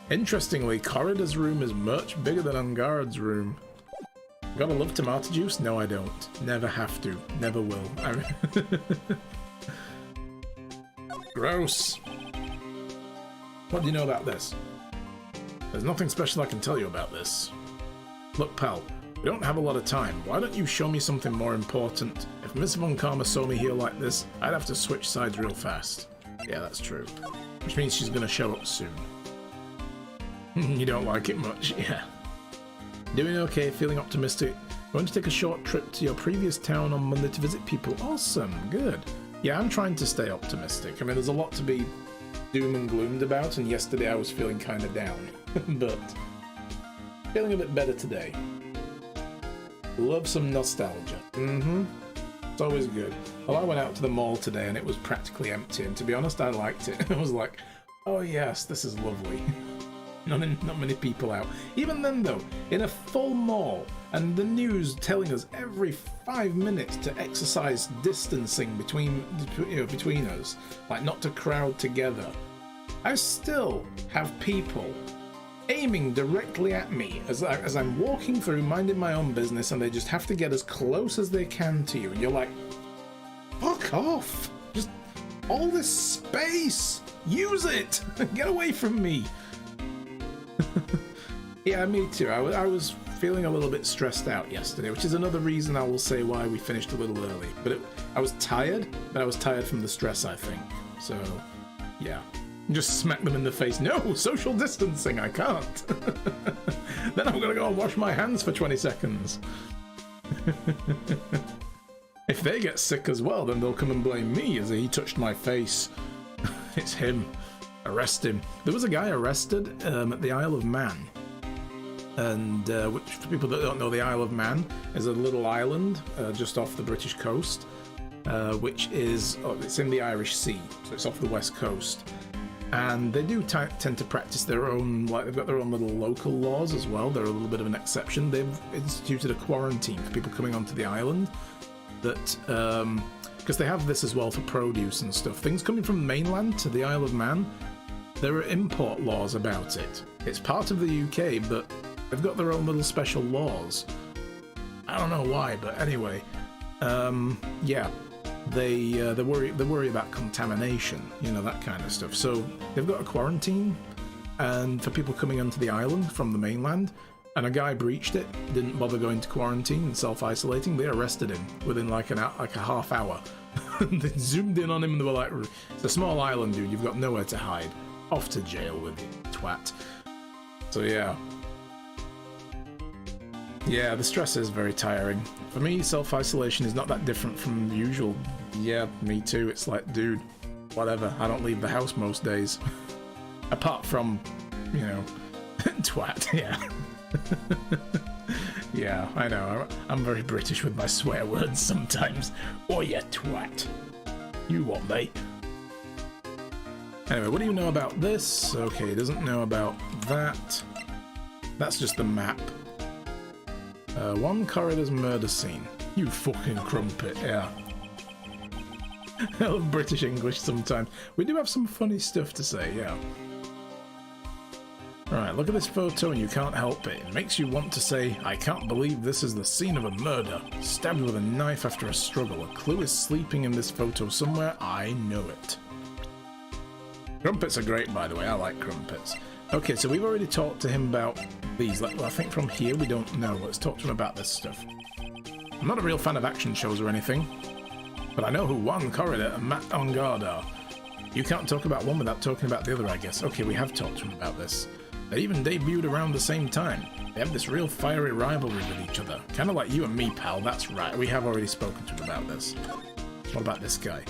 Speaker 1: Interestingly, Corrida's room is much bigger than Ungard's room. Gotta love tomato juice? No, I don't. Never have to. Never will. Gross. What do you know about this? There's nothing special I can tell you about this. Look, pal, we don't have a lot of time. Why don't you show me something more important? If Miss Von Karma saw me here like this, I'd have to switch sides real fast. Yeah, that's true. Which means she's gonna show up soon. You don't like it much, yeah. Doing okay, feeling optimistic. Going to take a short trip to your previous town on Monday to visit people. Awesome, good. Yeah, I'm trying to stay optimistic. I mean, there's a lot to be doom and gloomed about, and yesterday I was feeling kind of down. But feeling a bit better today. Love some nostalgia. It's always good. Well, I went out to the mall today and it was practically empty, and to be honest, I liked it. I was like, oh yes, this is lovely. Not many people out. Even then though, in a full mall, and the news telling us every 5 minutes to exercise distancing between us, like not to crowd together, I still have people aiming directly at me as I'm walking through minding my own business, and they just have to get as close as they can to you, and you're like, fuck off, just all this space, use it, get away from me. Yeah, me too. I was feeling a little bit stressed out yesterday, which is another reason I will say why we finished a little early. But I was tired, but I was tired from the stress, I think. So, yeah. Just smack them in the face. No, social distancing, I can't. Then I'm gonna go and wash my hands for 20 seconds. If they get sick as well, then they'll come and blame me as he touched my face. It's him. Arrest him. There was a guy arrested at the Isle of Man. And which, for people that don't know, the Isle of Man is a little island just off the British coast, which is, it's in the Irish Sea, so it's off the west coast. And they do tend to practice their own, like they've got their own little local laws as well. They're a little bit of an exception. They've instituted a quarantine for people coming onto the island that, because they have this as well for produce and stuff. Things coming from the mainland to the Isle of Man, there are import laws about it. It's part of the UK, but they've got their own little special laws. I don't know why, but anyway, yeah. They worry about contamination, you know, that kind of stuff. So they've got a quarantine, and for people coming onto the island from the mainland, and a guy breached it, didn't bother going to quarantine and self-isolating. They arrested him within like a half hour. They zoomed in on him and they were like, "It's a small island, dude. You've got nowhere to hide. Off to jail with you, twat." So yeah. Yeah, the stress is very tiring. For me, self-isolation is not that different from usual. Yeah, me too. It's like, dude, whatever. I don't leave the house most days. Apart from, you know, twat, yeah. Yeah, I know. I'm very British with my swear words sometimes. Oh, yeah, twat. You what, mate? Anyway, what do you know about this? Okay, he doesn't know about that. That's just the map. One corridor's murder scene. You fucking crumpet, yeah. I love British English sometimes. We do have some funny stuff to say, yeah. Alright, look at this photo and you can't help it. It makes you want to say, "I can't believe this is the scene of a murder. Stabbed with a knife after a struggle. A clue is sleeping in this photo somewhere. I know it." Crumpets are great, by the way. I like crumpets. Okay, so we've already talked to him about these. I think from here we don't know. Let's talk to him about this stuff. I'm not a real fan of action shows or anything, but I know who Juan Corridor and Matt on guard are. You can't talk about one without talking about the other, I guess. Okay, we have talked to him about this. They even debuted around the same time. They have this real fiery rivalry with each other. Kind of like you and me, pal. That's right. We have already spoken to him about this. What about this guy?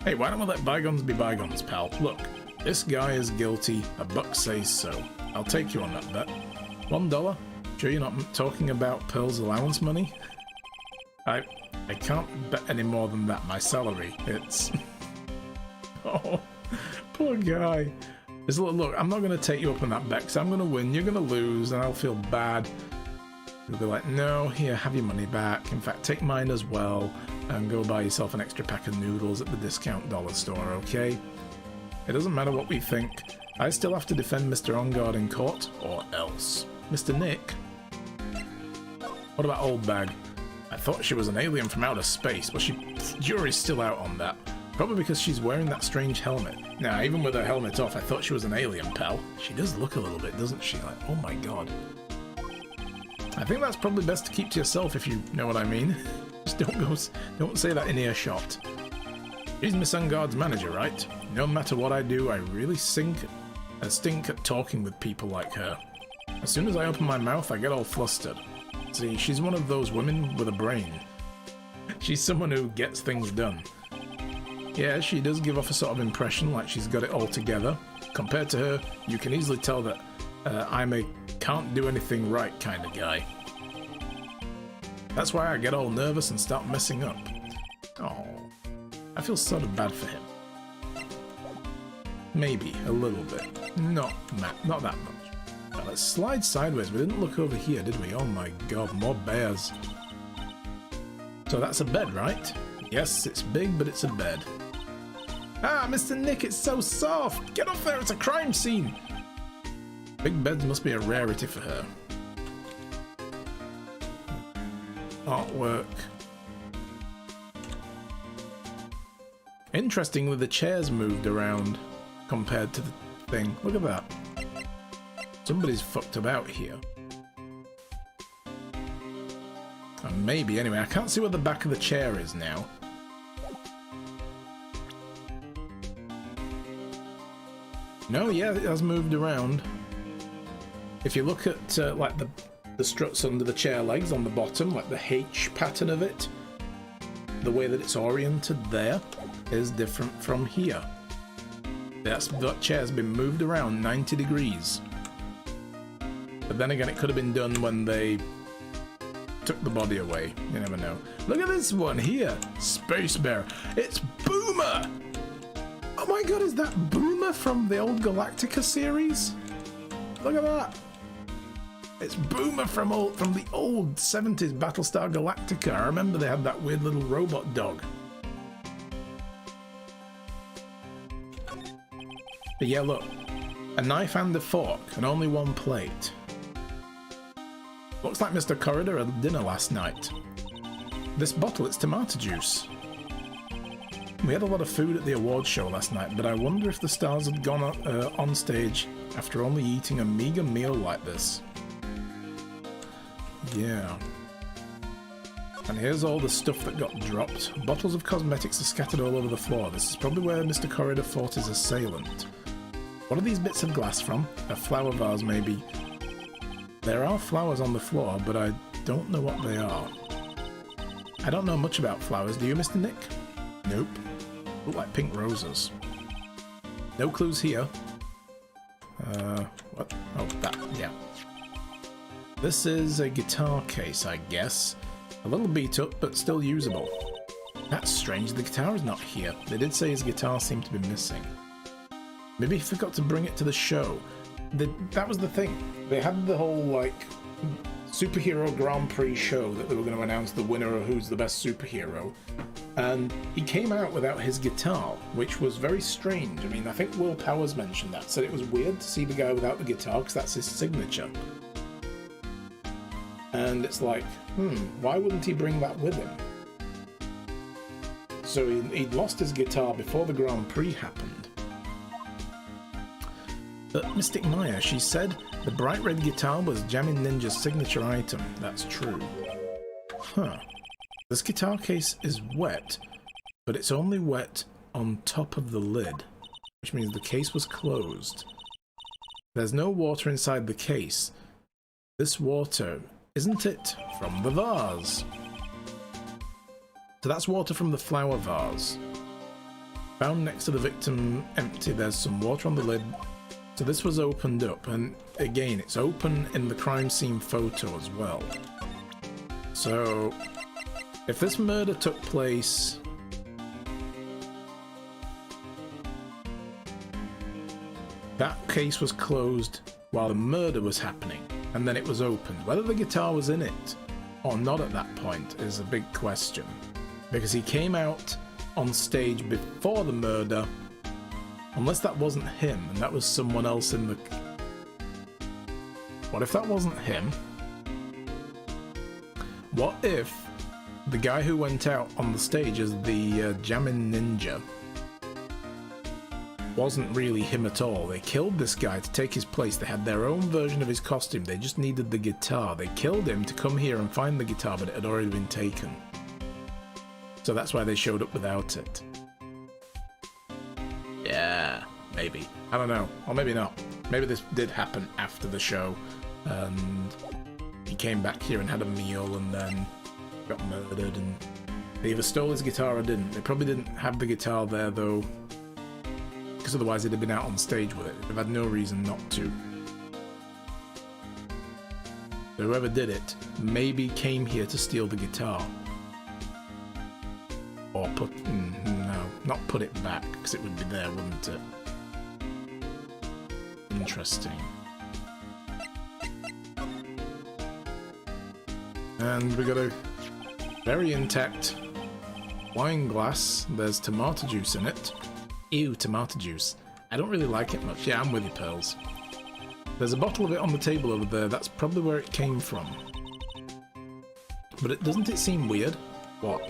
Speaker 1: Hey, why don't we let bygones be bygones, pal? Look, this guy is guilty. A buck says so. I'll take you on that bet. $1? Sure you're not talking about Pearl's allowance money? I can't bet any more than that. My salary, it's... Oh, poor guy. Look, I'm not going to take you up on that bet because I'm going to win, you're going to lose, and I'll feel bad. You'll be like, no, here, have your money back. In fact, take mine as well, and go buy yourself an extra pack of noodles at the discount dollar store, okay? It doesn't matter what we think. I still have to defend Mr. On Guard in court, or else. Mr. Nick? What about Old Bag? I thought she was an alien from outer space, but jury's still out on that. Probably because she's wearing that strange helmet. Now, even with her helmet off, I thought she was an alien, pal. She does look a little bit, doesn't she? Like, oh my god. I think that's probably best to keep to yourself, if you know what I mean. Just don't say that in earshot. She's Miss Ungard's manager, right? No matter what I do, I really stink at talking with people like her. As soon as I open my mouth, I get all flustered. See, she's one of those women with a brain. She's someone who gets things done. Yeah, she does give off a sort of impression like she's got it all together. Compared to her, you can easily tell that I'm a can't do anything right kind of guy. That's why I get all nervous and start messing up. Oh, I feel sort of bad for him. Maybe a little bit. Not that much. Now let's slide sideways. We didn't look over here, did we? Oh my god, more bears. So that's a bed, right? Yes, it's big, but it's a bed. Ah, Mr. Nick, it's so soft! Get off there, it's a crime scene! Big beds must be a rarity for her. Artwork. Interestingly, the chairs moved around compared to the thing. Look at that. Somebody's fucked about here. Maybe, anyway. I can't see where the back of the chair is now. No, yeah, it has moved around. If you look at like the struts under the chair legs on the bottom, like the H pattern of it, the way that it's oriented there is different from here. That chair's been moved around 90 degrees. But then again, it could have been done when they took the body away. You never know. Look at this one here. Space Bear. It's Boomer! Oh my god, is that Boomer from the old Galactica series? Look at that. It's Boomer from the old 70s Battlestar Galactica. I remember they had that weird little robot dog. But yeah, look. A knife and a fork and only one plate. Looks like Mr. Corridor had dinner last night. This bottle, it's tomato juice. We had a lot of food at the awards show last night, but I wonder if the stars had gone on stage after only eating a meager meal like this. Yeah. And here's all the stuff that got dropped. Bottles of cosmetics are scattered all over the floor. This is probably where Mr. Corridor fought his assailant. What are these bits of glass from? A flower vase, maybe. There are flowers on the floor, but I don't know what they are. I don't know much about flowers. Do you, Mr. Nick? Nope. Look like pink roses. No clues here. What? Oh, that, yeah. This is a guitar case, I guess. A little beat up, but still usable. That's strange, the guitar is not here. They did say his guitar seemed to be missing. Maybe he forgot to bring it to the show. That was the thing. They had the whole, like, superhero Grand Prix show that they were going to announce the winner of who's the best superhero. And he came out without his guitar, which was very strange. I mean, I think Will Powers mentioned that. Said it was weird to see the guy without the guitar because that's his signature. And it's like, why wouldn't he bring that with him? So he'd lost his guitar before the Grand Prix happened. But Mystic Maya, she said the bright red guitar was Jammin' Ninja's signature item. That's true. Huh. This guitar case is wet, but it's only wet on top of the lid, which means the case was closed. There's no water inside the case. This water, isn't it from the vase? So that's water from the flower vase. Found next to the victim empty, there's some water on the lid. So this was opened up, and again, it's open in the crime scene photo as well. So, if this murder took place... that case was closed while the murder was happening, and then it was opened. Whether the guitar was in it or not at that point is a big question. Because he came out on stage before the murder. Unless that wasn't him, and that was someone else in the... What if that wasn't him? What if the guy who went out on the stage as the Jammin' Ninja wasn't really him at all? They killed this guy to take his place. They had their own version of his costume. They just needed the guitar. They killed him to come here and find the guitar, but it had already been taken. So that's why they showed up without it. Yeah, maybe. I don't know. Or maybe not. Maybe this did happen after the show, and he came back here and had a meal and then got murdered, and they either stole his guitar or didn't. They probably didn't have the guitar there, though, because otherwise they'd have been out on stage with it. They've had no reason not to. So whoever did it maybe came here to steal the guitar. Or no, not put it back, because it would be there, wouldn't it? Interesting. And we got a very intact wine glass. There's tomato juice in it. Ew, tomato juice. I don't really like it much. Yeah, I'm with you, Pearls. There's a bottle of it on the table over there. That's probably where it came from. But doesn't it seem weird? What?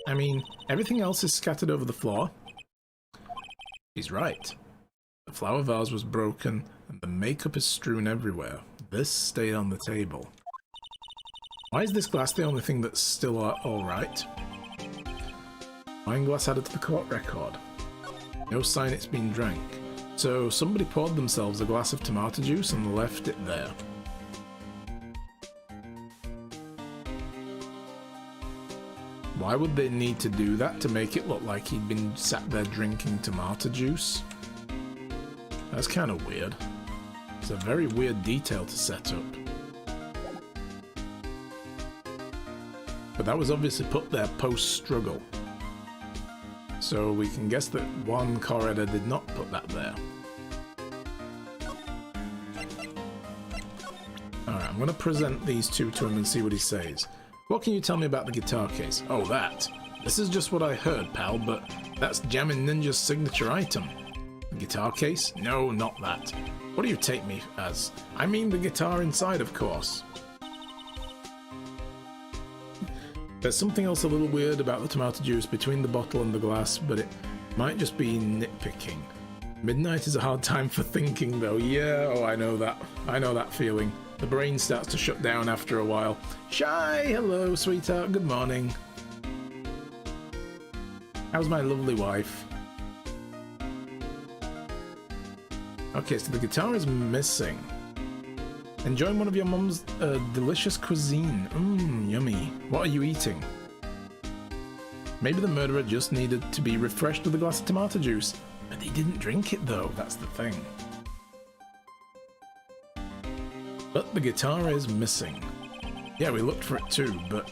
Speaker 1: I mean, everything else is scattered over the floor. He's right. The flower vase was broken, and the makeup is strewn everywhere. This stayed on the table. Why is this glass the only thing that's still alright? Wine glass added to the court record. No sign it's been drank. So somebody poured themselves a glass of tomato juice and left it there. Why would they need to do that to make it look like he'd been sat there drinking tomato juice? That's kind of weird. It's a very weird detail to set up. But that was obviously put there post-struggle. So we can guess that one car editor did not put that there. Alright, I'm going to present these two to him and see what he says. What can you tell me about the guitar case? Oh, that. This is just what I heard, pal, but that's Jammin' Ninja's signature item. The guitar case? No, not that. What do you take me as? I mean the guitar inside, of course. There's something else a little weird about the tomato juice between the bottle and the glass, but it might just be nitpicking. Midnight is a hard time for thinking, though. Yeah, oh, I know that. I know that feeling. The brain starts to shut down after a while. Shy, hello, sweetheart. Good morning. How's my lovely wife? Okay, so the guitar is missing. Enjoying one of your mum's delicious cuisine. Mmm, yummy. What are you eating? Maybe the murderer just needed to be refreshed with a glass of tomato juice. But they didn't drink it, though. That's the thing. But the guitar is missing. Yeah, we looked for it too, but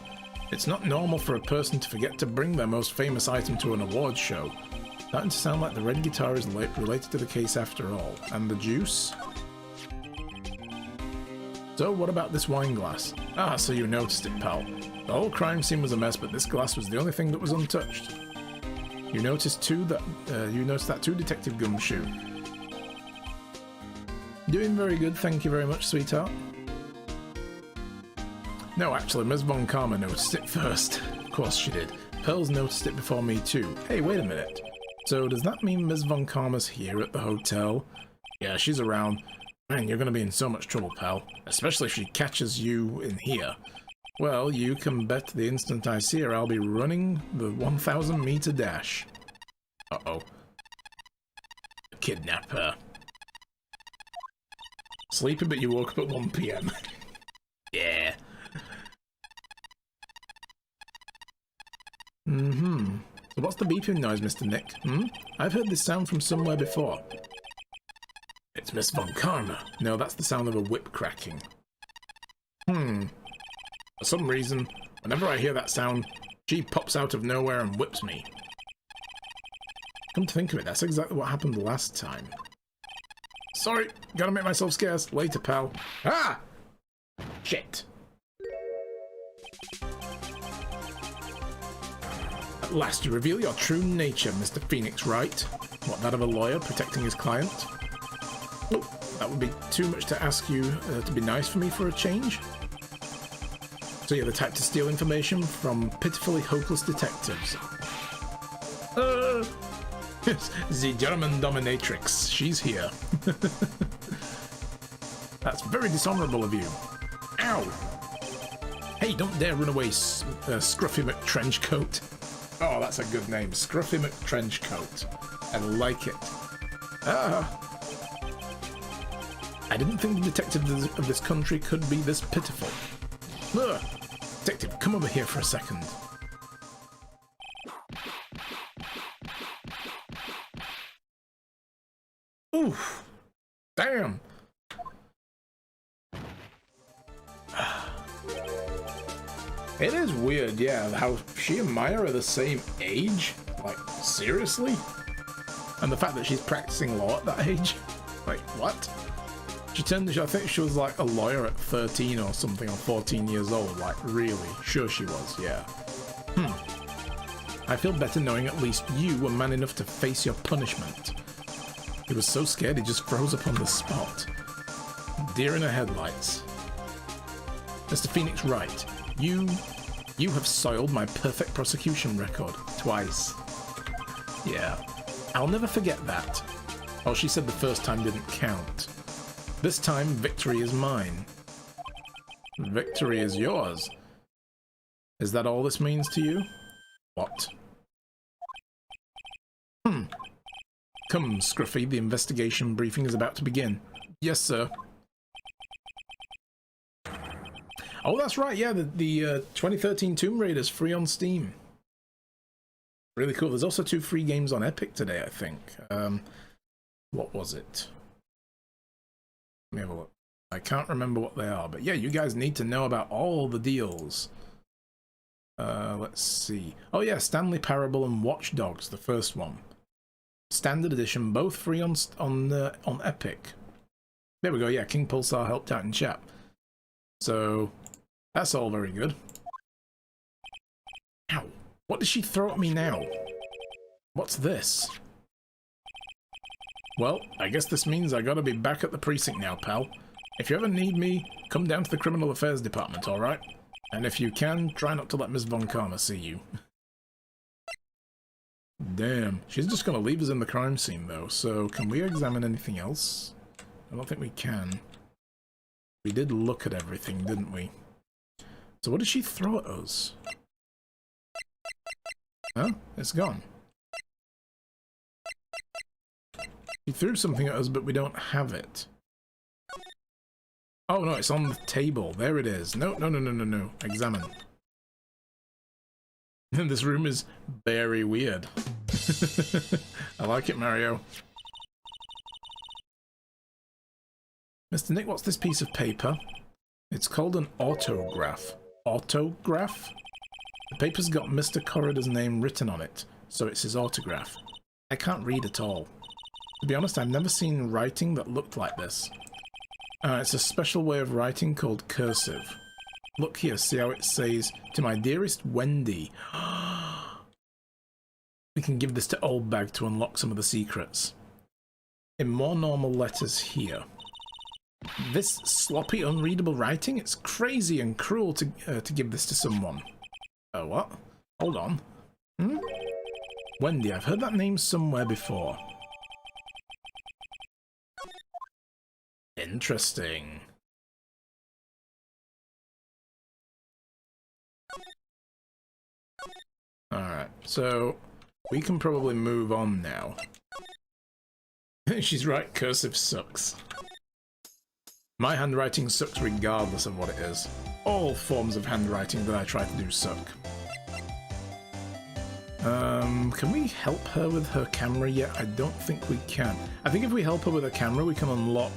Speaker 1: it's not normal for a person to forget to bring their most famous item to an awards show. Starting to sound like the red guitar is related to the case after all. And the juice? So what about this wine glass? Ah, so you noticed it, pal. The whole crime scene was a mess, but this glass was the only thing that was untouched. You noticed that too, Detective Gumshoe. Doing very good, thank you very much, sweetheart. No, actually, Ms. Von Karma noticed it first. Of course she did. Pearls noticed it before me too. Hey, wait a minute. So does that mean Ms. Von Karma's here at the hotel? Yeah, she's around. Man, you're gonna be in so much trouble, pal. Especially if she catches you in here. Well, you can bet the instant I see her, I'll be running the 1,000-meter dash. Uh-oh. Kidnap her. Sleepy, but you woke up at 1 PM. Yeah. Mm-hmm. So what's the beeping noise, Mr. Nick? I've heard this sound from somewhere before. It's Miss Von Karma. No, that's the sound of a whip cracking. For some reason, whenever I hear that sound, she pops out of nowhere and whips me. Come to think of it, that's exactly what happened last time. Sorry, gotta make myself scarce. Later, pal. Ah! Shit. At last you reveal your true nature, Mr. Phoenix Wright. What, that of a lawyer protecting his client? Oh, that would be too much to ask you to be nice for me for a change. So you're the type to steal information from pitifully hopeless detectives. The German dominatrix. She's here. That's very dishonorable of you. Ow! Hey, don't dare run away, Scruffy McTrenchcoat. Oh, that's a good name. Scruffy McTrenchcoat. I like it. Ah! I didn't think the detectives of this country could be this pitiful. Ugh. Detective, come over here for a second. Oof. Damn. It is weird, yeah, how she and Maya are the same age. Like, seriously? And the fact that she's practicing law at that age. Like, what? I think she was like a lawyer at 13 or something, or 14 years old. Like, really? Sure she was, yeah. I feel better knowing at least you were man enough to face your punishment. He was so scared he just froze up on the spot. Deer in the headlights. Mr. Phoenix Wright, you have soiled my perfect prosecution record. Twice. Yeah. I'll never forget that. Oh, she said the first time didn't count. This time, victory is mine. Victory is yours. Is that all this means to you? What? Come, Scruffy, the investigation briefing is about to begin. Yes, sir. Oh, that's right, yeah, the 2013 Tomb Raider's free on Steam. Really cool. There's also 2 free games on Epic today, I think. What was it? Let me have a look. I can't remember what they are, but yeah, you guys need to know about all the deals. Let's see. Oh yeah, Stanley Parable and Watch Dogs, the first one. Standard edition, both free on Epic. There we go, yeah, King Pulsar helped out in chat. So, that's all very good. Ow. What did she throw at me now? What's this? Well, I guess this means I gotta be back at the precinct now, pal. If you ever need me, come down to the Criminal Affairs Department, alright? And if you can, try not to let Miss Von Karma see you. Damn, she's just gonna leave us in the crime scene though, so can we examine anything else? I don't think we can. We did look at everything, didn't we? So what did she throw at us? Huh? It's gone. She threw something at us, but we don't have it. Oh no, it's on the table. There it is. No. Examine. This room is very weird. I like it, Mario. Mr. Nick, what's this piece of paper? It's called an autograph. Autograph? The paper's got Mr. Corridor's name written on it, so it's his autograph. I can't read at all. To be honest, I've never seen writing that looked like this. It's a special way of writing called cursive. Look here, see how it says, "To my dearest Wendy." We can give this to Old Bag to unlock some of the secrets. In more normal letters here. This sloppy, unreadable writing? It's crazy and cruel to give this to someone. Oh, what? Hold on. Wendy, I've heard that name somewhere before. Interesting. Alright, so we can probably move on now. She's right, cursive sucks. My handwriting sucks regardless of what it is. All forms of handwriting that I try to do suck. Can we help her with her camera yet? I don't think we can. I think if we help her with her camera, we can unlock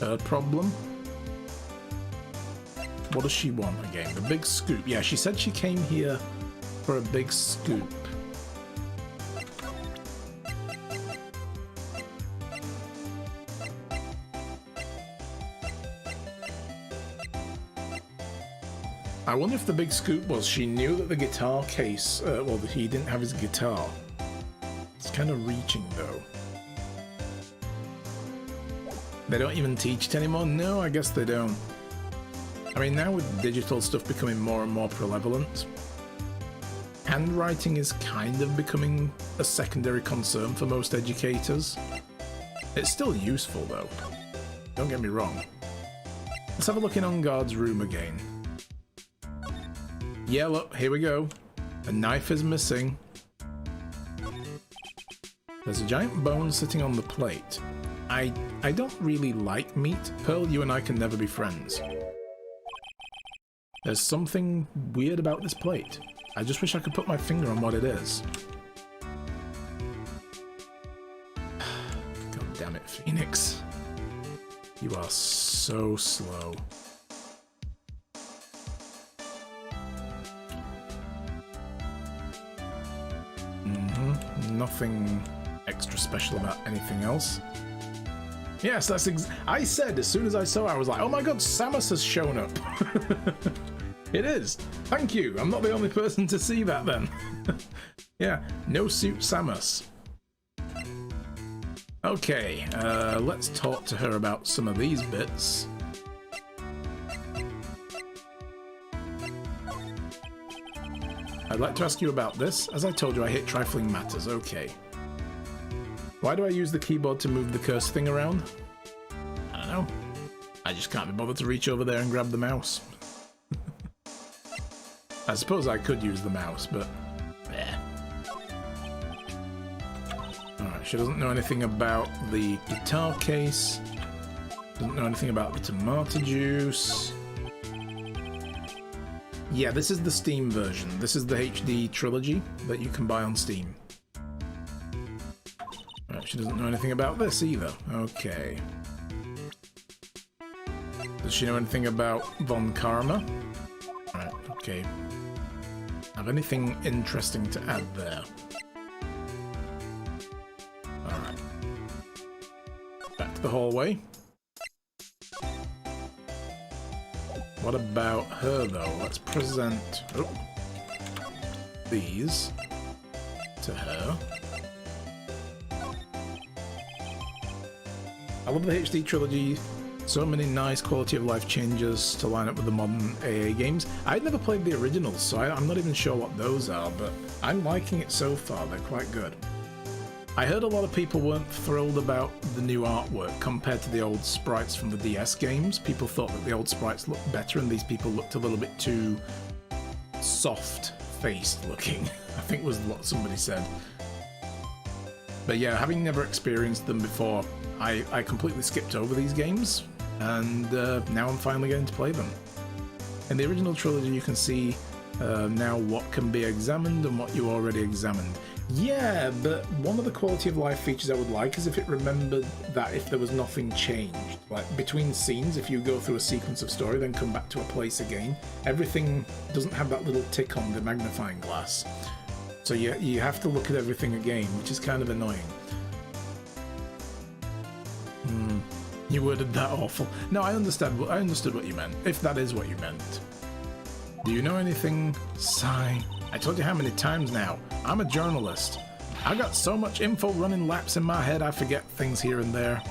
Speaker 1: her problem. What does she want again? The big scoop. Yeah, she said she came here for a big scoop. I wonder if the big scoop was she knew that the guitar case, well, he didn't have his guitar. It's kind of reaching, though. They don't even teach it anymore? No, I guess they don't. I mean, now with digital stuff becoming more and more prevalent, handwriting is kind of becoming a secondary concern for most educators. It's still useful, though. Don't get me wrong. Let's have a look in On Guard's room again. Yeah, look, here we go. A knife is missing. There's a giant bone sitting on the plate. I don't really like meat. Pearl, you and I can never be friends. There's something weird about this plate. I just wish I could put my finger on what it is. God damn it, Phoenix. You are so slow. Nothing extra special about anything else. Yes, that's I said as soon as I saw it, I was like, oh my god, Samus has shown up. It is. Thank you. I'm not the only person to see that then. Yeah, no suit Samus. Okay, let's talk to her about some of these bits. I'd like to ask you about this. As I told you, I hate trifling matters. Okay. Why do I use the keyboard to move the cursed thing around? I don't know. I just can't be bothered to reach over there and grab the mouse. I suppose I could use the mouse, but... yeah. Alright, she doesn't know anything about the guitar case. Doesn't know anything about the tomato juice. Yeah, this is the Steam version. This is the HD trilogy that you can buy on Steam. Right, she doesn't know anything about this either. Okay. Does she know anything about Von Karma? Right, okay. Have anything interesting to add there? Alright. Back to the hallway. What about her, though? Let's present these to her. I love the HD trilogy. So many nice quality of life changes to line up with the modern AA games. I'd never played the originals, so I'm not even sure what those are, but I'm liking it so far. They're quite good. I heard a lot of people weren't thrilled about the new artwork compared to the old sprites from the DS games. People thought that the old sprites looked better and these people looked a little bit too soft-faced looking, I think was what somebody said. But yeah, having never experienced them before, I completely skipped over these games, and now I'm finally getting to play them. In the original trilogy you can see now what can be examined and what you already examined. Yeah, but one of the quality of life features I would like is if it remembered that if there was nothing changed. Like between scenes, if you go through a sequence of story then come back to a place again, everything doesn't have that little tick on the magnifying glass. So you have to look at everything again, which is kind of annoying. You worded that awful. No, I understood what you meant, if that is what you meant. Do you know anything? Sigh. I told you how many times now. I'm a journalist. I got so much info running laps in my head I forget things here and there.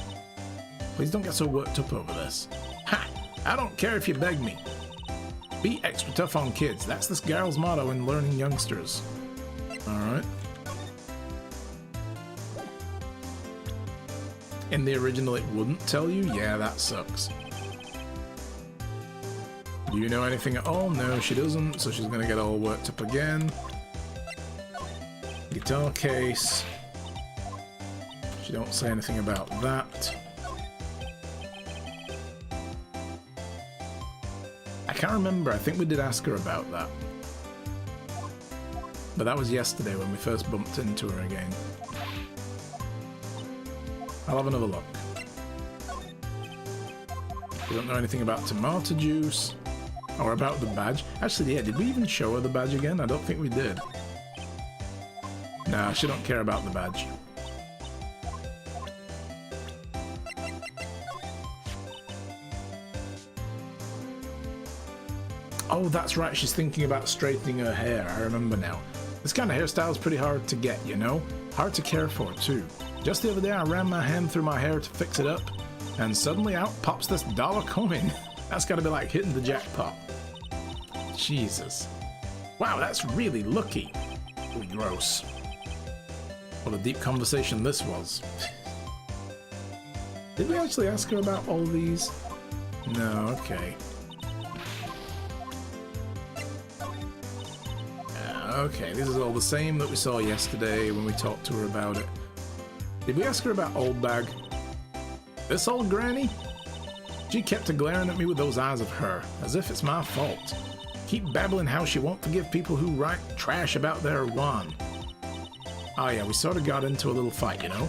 Speaker 1: Please don't get so worked up over this. Ha! I don't care if you beg me. Be extra tough on kids. That's this girl's motto in learning youngsters. Alright. In the original it wouldn't tell you? Yeah, that sucks. Do you know anything at all? No, she doesn't, so she's gonna get all worked up again. Guitar case. She don't say anything about that. I can't remember, I think we did ask her about that. But that was yesterday when we first bumped into her again. I'll have another look. We don't know anything about tomato juice. Or about the badge. Actually, yeah, did we even show her the badge again? I don't think we did. Nah, she don't care about the badge. Oh, that's right, she's thinking about straightening her hair. I remember now. This kind of hairstyle is pretty hard to get, you know? Hard to care for, too. Just the other day, I ran my hand through my hair to fix it up, and suddenly out pops this dollar coin. That's gotta be like hitting the jackpot. Jesus. Wow, that's really lucky. Really gross. What a deep conversation this was. Did we actually ask her about all these? No, okay. Okay, this is all the same that we saw yesterday when we talked to her about it. Did we ask her about Old Bag? This old granny? She kept glaring at me with those eyes of her, as if it's my fault. Keep babbling how she won't forgive people who write trash about their Juan. Oh yeah, we sort of got into a little fight, you know?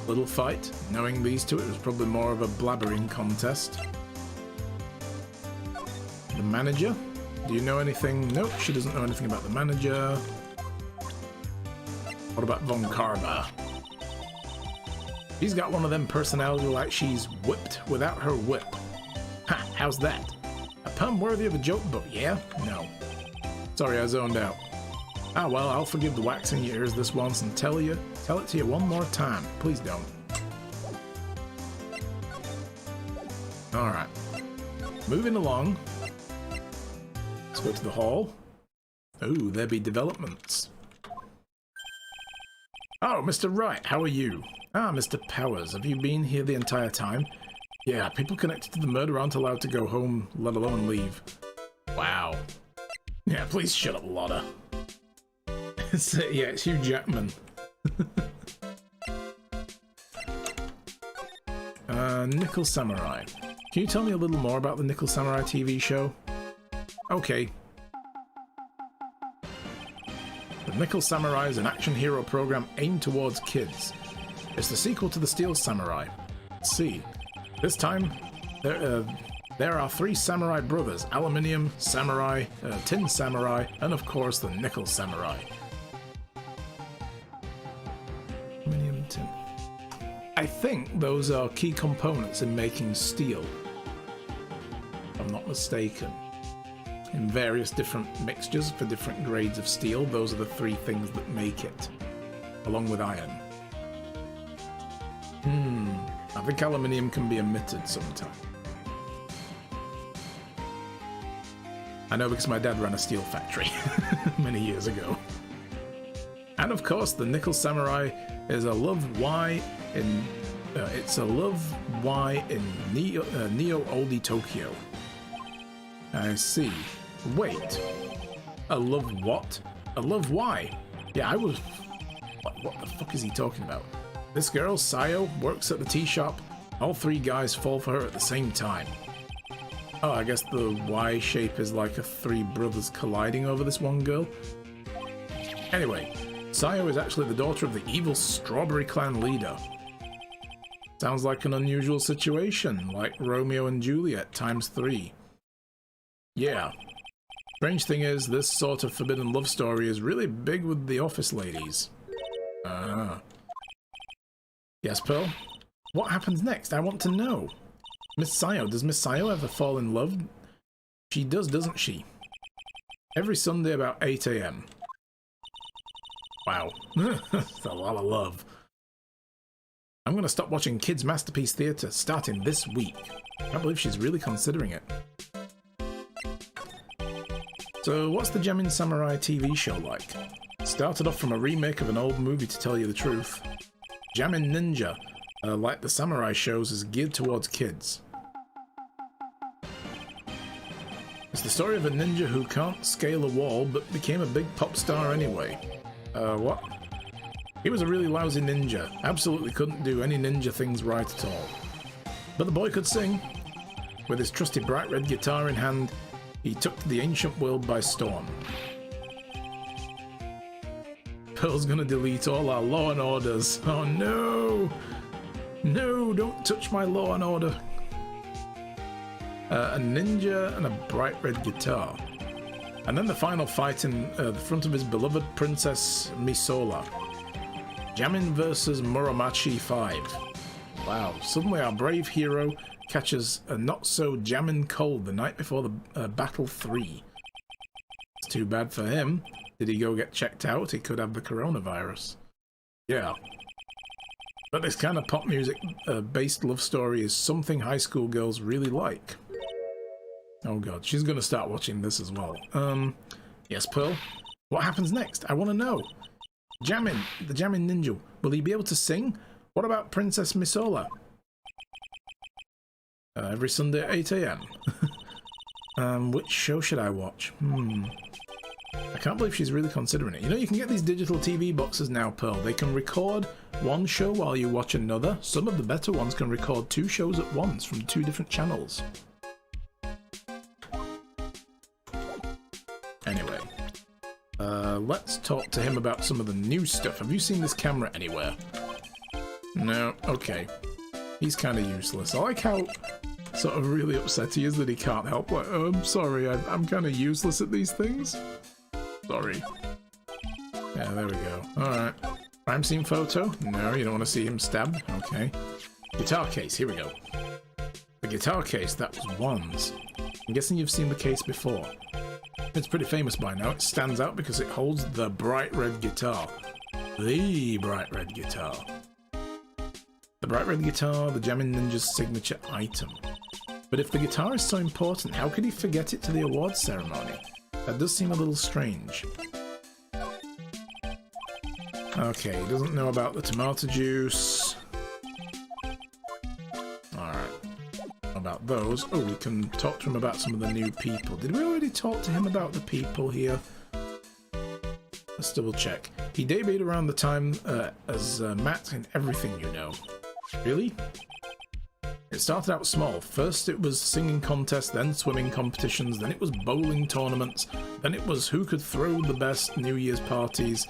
Speaker 1: Little fight. Knowing these two, it was probably more of a blabbering contest. The manager? Do you know anything? Nope, she doesn't know anything about the manager. What about Von Karma? She's got one of them personalities like she's whipped without her whip. Ha, how's that? A pun worthy of a joke book, yeah? No. Sorry, I zoned out. Ah well, I'll forgive the wax in your ears this once and tell it to you one more time. Please don't. Alright. Moving along. Let's go to the hall. Ooh, there be developments. Oh, Mr. Wright, how are you? Ah, Mr. Powers, have you been here the entire time? Yeah, people connected to the murder aren't allowed to go home, let alone leave. Wow. Yeah, please shut up, Lotta. Yeah, it's Hugh Jackman. Nickel Samurai. Can you tell me a little more about the Nickel Samurai TV show? Okay, Nickel Samurai is an action hero program aimed towards kids. It's the sequel to the Steel Samurai. Let's see. This time, there are 3 samurai brothers: Aluminium Samurai, Tin Samurai, and of course the Nickel Samurai. Aluminium, tin. I think those are key components in making steel, if I'm not mistaken. In various different mixtures for different grades of steel, those are the 3 things that make it, along with iron. I think aluminium can be emitted sometime. I know because my dad ran a steel factory many years ago. And of course, the Nickel Samurai is a love Y in Neo Oldie Tokyo. I see. Wait. A love what? A love Y? Yeah, I was... What the fuck is he talking about? This girl, Sayo, works at the tea shop. All 3 guys fall for her at the same time. Oh, I guess the Y shape is like a 3 brothers colliding over this one girl. Anyway, Sayo is actually the daughter of the evil Strawberry Clan leader. Sounds like an unusual situation, like Romeo and Juliet times 3. Yeah. Strange thing is, this sort of forbidden love story is really big with the office ladies. Yes, Pearl? What happens next? I want to know. Miss Sayo, does Miss Sayo ever fall in love? She does, doesn't she? Every Sunday about 8 AM. Wow. That's a lot of love. I'm gonna stop watching Kids Masterpiece Theatre starting this week. I can't believe she's really considering it. So, what's the Gemin Samurai TV show like? Started off from a remake of an old movie, to tell you the truth. Jamin Ninja, like the samurai shows, is geared towards kids. It's the story of a ninja who can't scale a wall, but became a big pop star anyway. What? He was a really lousy ninja. Absolutely couldn't do any ninja things right at all. But the boy could sing. With his trusty bright red guitar in hand, he took the ancient world by storm. Pearl's gonna delete all our Law and Orders. Oh no! No, don't touch my Law and Order. A ninja and a bright red guitar. And then the final fight in the front of his beloved Princess Misola. Jamin versus Muromachi 5. Wow, suddenly our brave hero catches a not-so-Jamin cold the night before the Battle 3. It's too bad for him. Did he go get checked out? He could have the coronavirus. Yeah. But this kind of pop music-based love story is something high school girls really like. Oh god, she's gonna start watching this as well. Yes, Pearl? What happens next? I want to know. Jamin, the Jamin Ninja, will he be able to sing? What about Princess Misola? Every Sunday at 8 AM. Which show should I watch? I can't believe she's really considering it. You know, you can get these digital TV boxes now, Pearl. They can record one show while you watch another. Some of the better ones can record 2 shows at once from 2 different channels. Anyway, let's talk to him about some of the new stuff. Have you seen this camera anywhere? No? Okay. He's kind of useless. I like how sort of really upset he is that he can't help. Like, oh, I'm sorry, I'm kind of useless at these things. Sorry. Yeah, there we go. Alright. Crime scene photo? No, you don't want to see him stabbed? Okay. Guitar case, here we go. The guitar case, that was Wands. I'm guessing you've seen the case before. It's pretty famous by now. It stands out because it holds the bright red guitar. The bright red guitar. The bright red guitar, the Jamin Ninja's signature item. But if the guitar is so important, how could he forget it to the awards ceremony? That does seem a little strange. Okay, he doesn't know about the tomato juice. Alright. About those. Oh, we can talk to him about some of the new people. Did we already talk to him about the people here? Let's double check. He debuted around the time as Matt in Everything You Know. Really? It started out small. First it was singing contests, then swimming competitions, then it was bowling tournaments, then it was who could throw the best New Year's parties.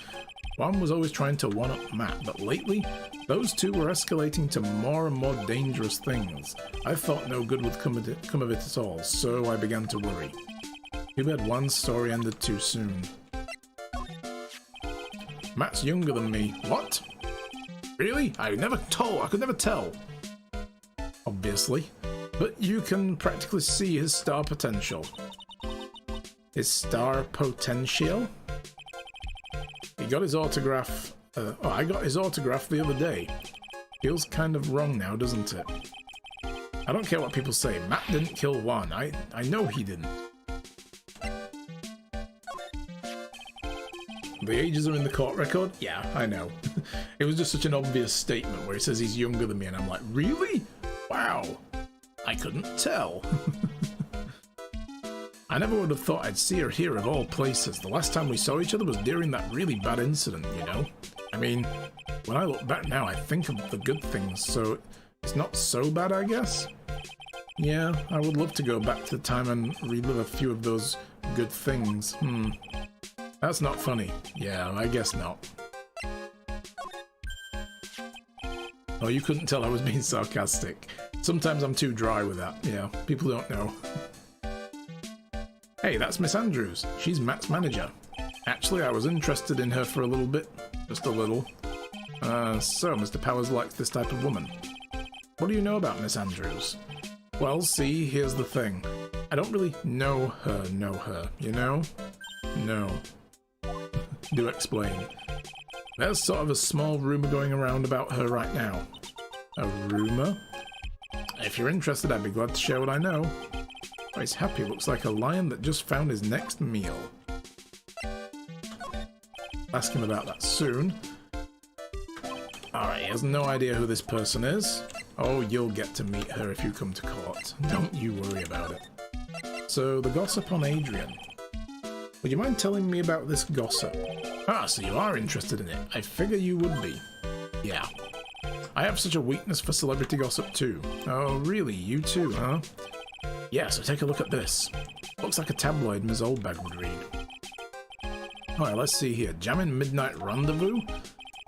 Speaker 1: One was always trying to one-up Matt, but lately, those two were escalating to more and more dangerous things. I thought no good would come of it at all, so I began to worry. Too bad one story ended too soon. Matt's younger than me. What? Really? I could never tell. Obviously. But you can practically see his star potential. His star potential? He got his autograph. I got his autograph the other day. Feels kind of wrong now, doesn't it? I don't care what people say. Matt didn't kill Juan. I know he didn't. The ages are in the court record? Yeah, I know. It was just such an obvious statement where he says he's younger than me, and I'm like, really? Wow. I couldn't tell. I never would have thought I'd see her here of all places. The last time we saw each other was during that really bad incident, you know? I mean, when I look back now, I think of the good things, so it's not so bad, I guess? Yeah, I would love to go back to the time and relive a few of those good things. That's not funny. Yeah, I guess not. Oh, you couldn't tell I was being sarcastic. Sometimes I'm too dry with that. Yeah, people don't know. Hey, that's Miss Andrews. She's Matt's manager. Actually, I was interested in her for a little bit. Just a little. So Mr. Powers likes this type of woman. What do you know about Miss Andrews? Well, see, here's the thing. I don't really know her, you know? No. Do explain. There's sort of a small rumor going around about her right now. A rumor? If you're interested, I'd be glad to share what I know. Oh, he's happy. Looks like a lion that just found his next meal. Ask him about that soon. Alright, he has no idea who this person is. Oh, you'll get to meet her if you come to court. Don't you worry about it. So, the gossip on Adrian. Would you mind telling me about this gossip? Ah, so you are interested in it. I figure you would be. Yeah. I have such a weakness for celebrity gossip too. Oh, really? You too, huh? Yeah, so take a look at this. Looks like a tabloid Ms. Oldbag would read. Alright, let's see here. Jammin' Midnight Rendezvous?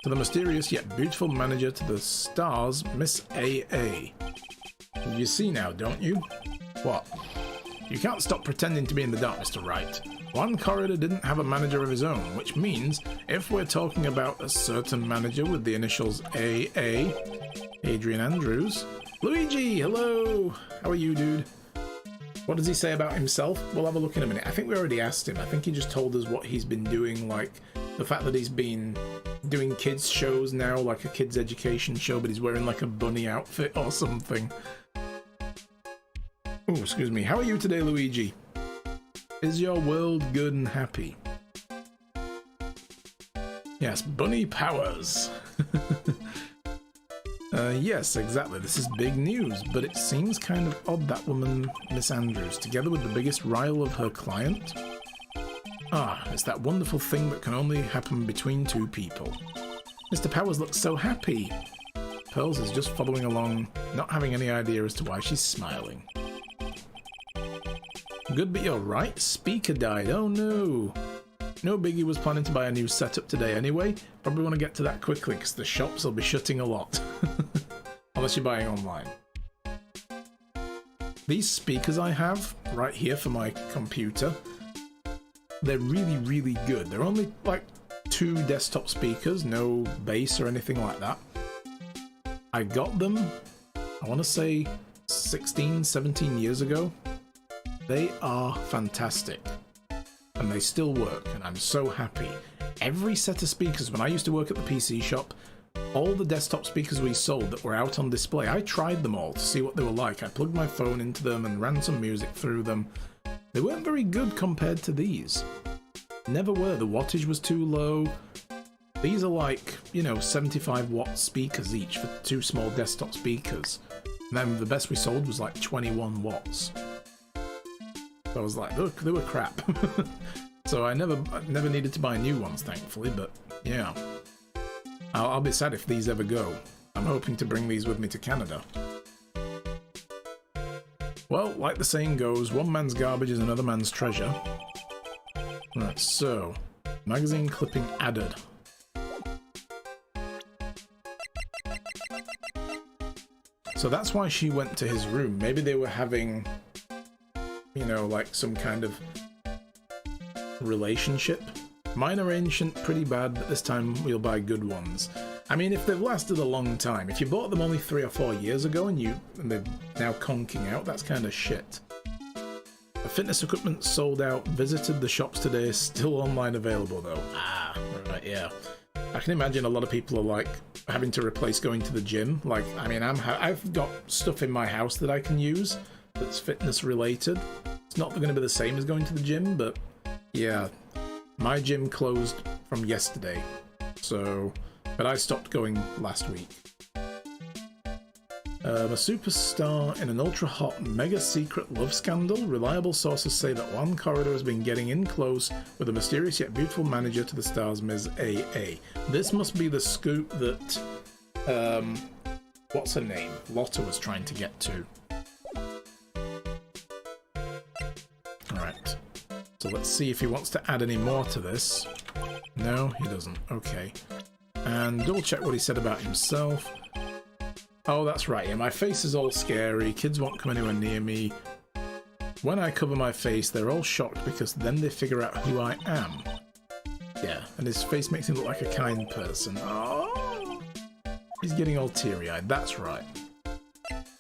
Speaker 1: To the mysterious yet beautiful manager to the stars, Miss A.A. You see now, don't you? What? You can't stop pretending to be in the dark, Mr. Wright. One corridor didn't have a manager of his own, which means if we're talking about a certain manager with the initials AA, Adrian Andrews. Luigi, hello! How are you, dude? What does he say about himself? We'll have a look in a minute. I think we already asked him. I think he just told us what he's been doing, like the fact that he's been doing kids shows now, like a kids education show, but he's wearing like a bunny outfit or something. Oh, excuse me. How are you today, Luigi? Is your world good and happy? Yes, bunny powers. Yes, exactly. This is big news, but it seems kind of odd that woman, Miss Andrews, together with the biggest rival of her client. Ah, it's that wonderful thing that can only happen between two people. Mr. Powers looks so happy. Pearls is just following along, not having any idea as to why she's smiling. Good, but you're right. Speaker died. Oh no. No biggie, was planning to buy a new setup today anyway. Probably want to get to that quickly because the shops will be shutting a lot. Unless you're buying online. These speakers I have right here for my computer, they're really, really good. They're only like 2 desktop speakers, no bass or anything like that. I got them, I want to say 16, 17 years ago. They are fantastic. And they still work, and I'm so happy. Every set of speakers, when I used to work at the PC shop, all the desktop speakers we sold that were out on display, I tried them all to see what they were like. I plugged my phone into them and ran some music through them. They weren't very good compared to these. Never were. The wattage was too low. These are like, you know, 75 watt speakers each for 2 small desktop speakers. And then the best we sold was like 21 watts. So I was like, look, they were crap. So I never needed to buy new ones, thankfully, but yeah. I'll be sad if these ever go. I'm hoping to bring these with me to Canada. Well, like the saying goes, one man's garbage is another man's treasure. Right, so, magazine clipping added. So that's why she went to his room. Maybe they were having, you know, like some kind of relationship. Mine are ancient, pretty bad, but this time we'll buy good ones. I mean, if they've lasted a long time, if you bought them only 3 or 4 years ago and they're now conking out, that's kind of shit. The fitness equipment sold out, visited the shops today, still online available though. Ah, right, yeah. I can imagine a lot of people are like having to replace going to the gym. Like, I mean, I've got stuff in my house that I can use that's fitness related. It's not going to be the same as going to the gym, but yeah, my gym closed from yesterday. So, but I stopped going last week. A superstar in an ultra-hot, mega-secret love scandal. Reliable sources say that one corridor has been getting in close with a mysterious yet beautiful manager to the star's Ms. A.A. This must be the scoop that, what's her name? Lotta was trying to get to. Alright. So let's see if he wants to add any more to this. No, he doesn't. Okay. And double check what he said about himself. Oh, that's right, yeah, my face is all scary, kids won't come anywhere near me. When I cover my face, they're all shocked because then they figure out who I am. Yeah, and his face makes him look like a kind person. Oh, he's getting all teary-eyed, that's right.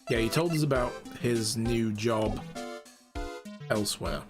Speaker 1: Yeah, he told us about his new job elsewhere.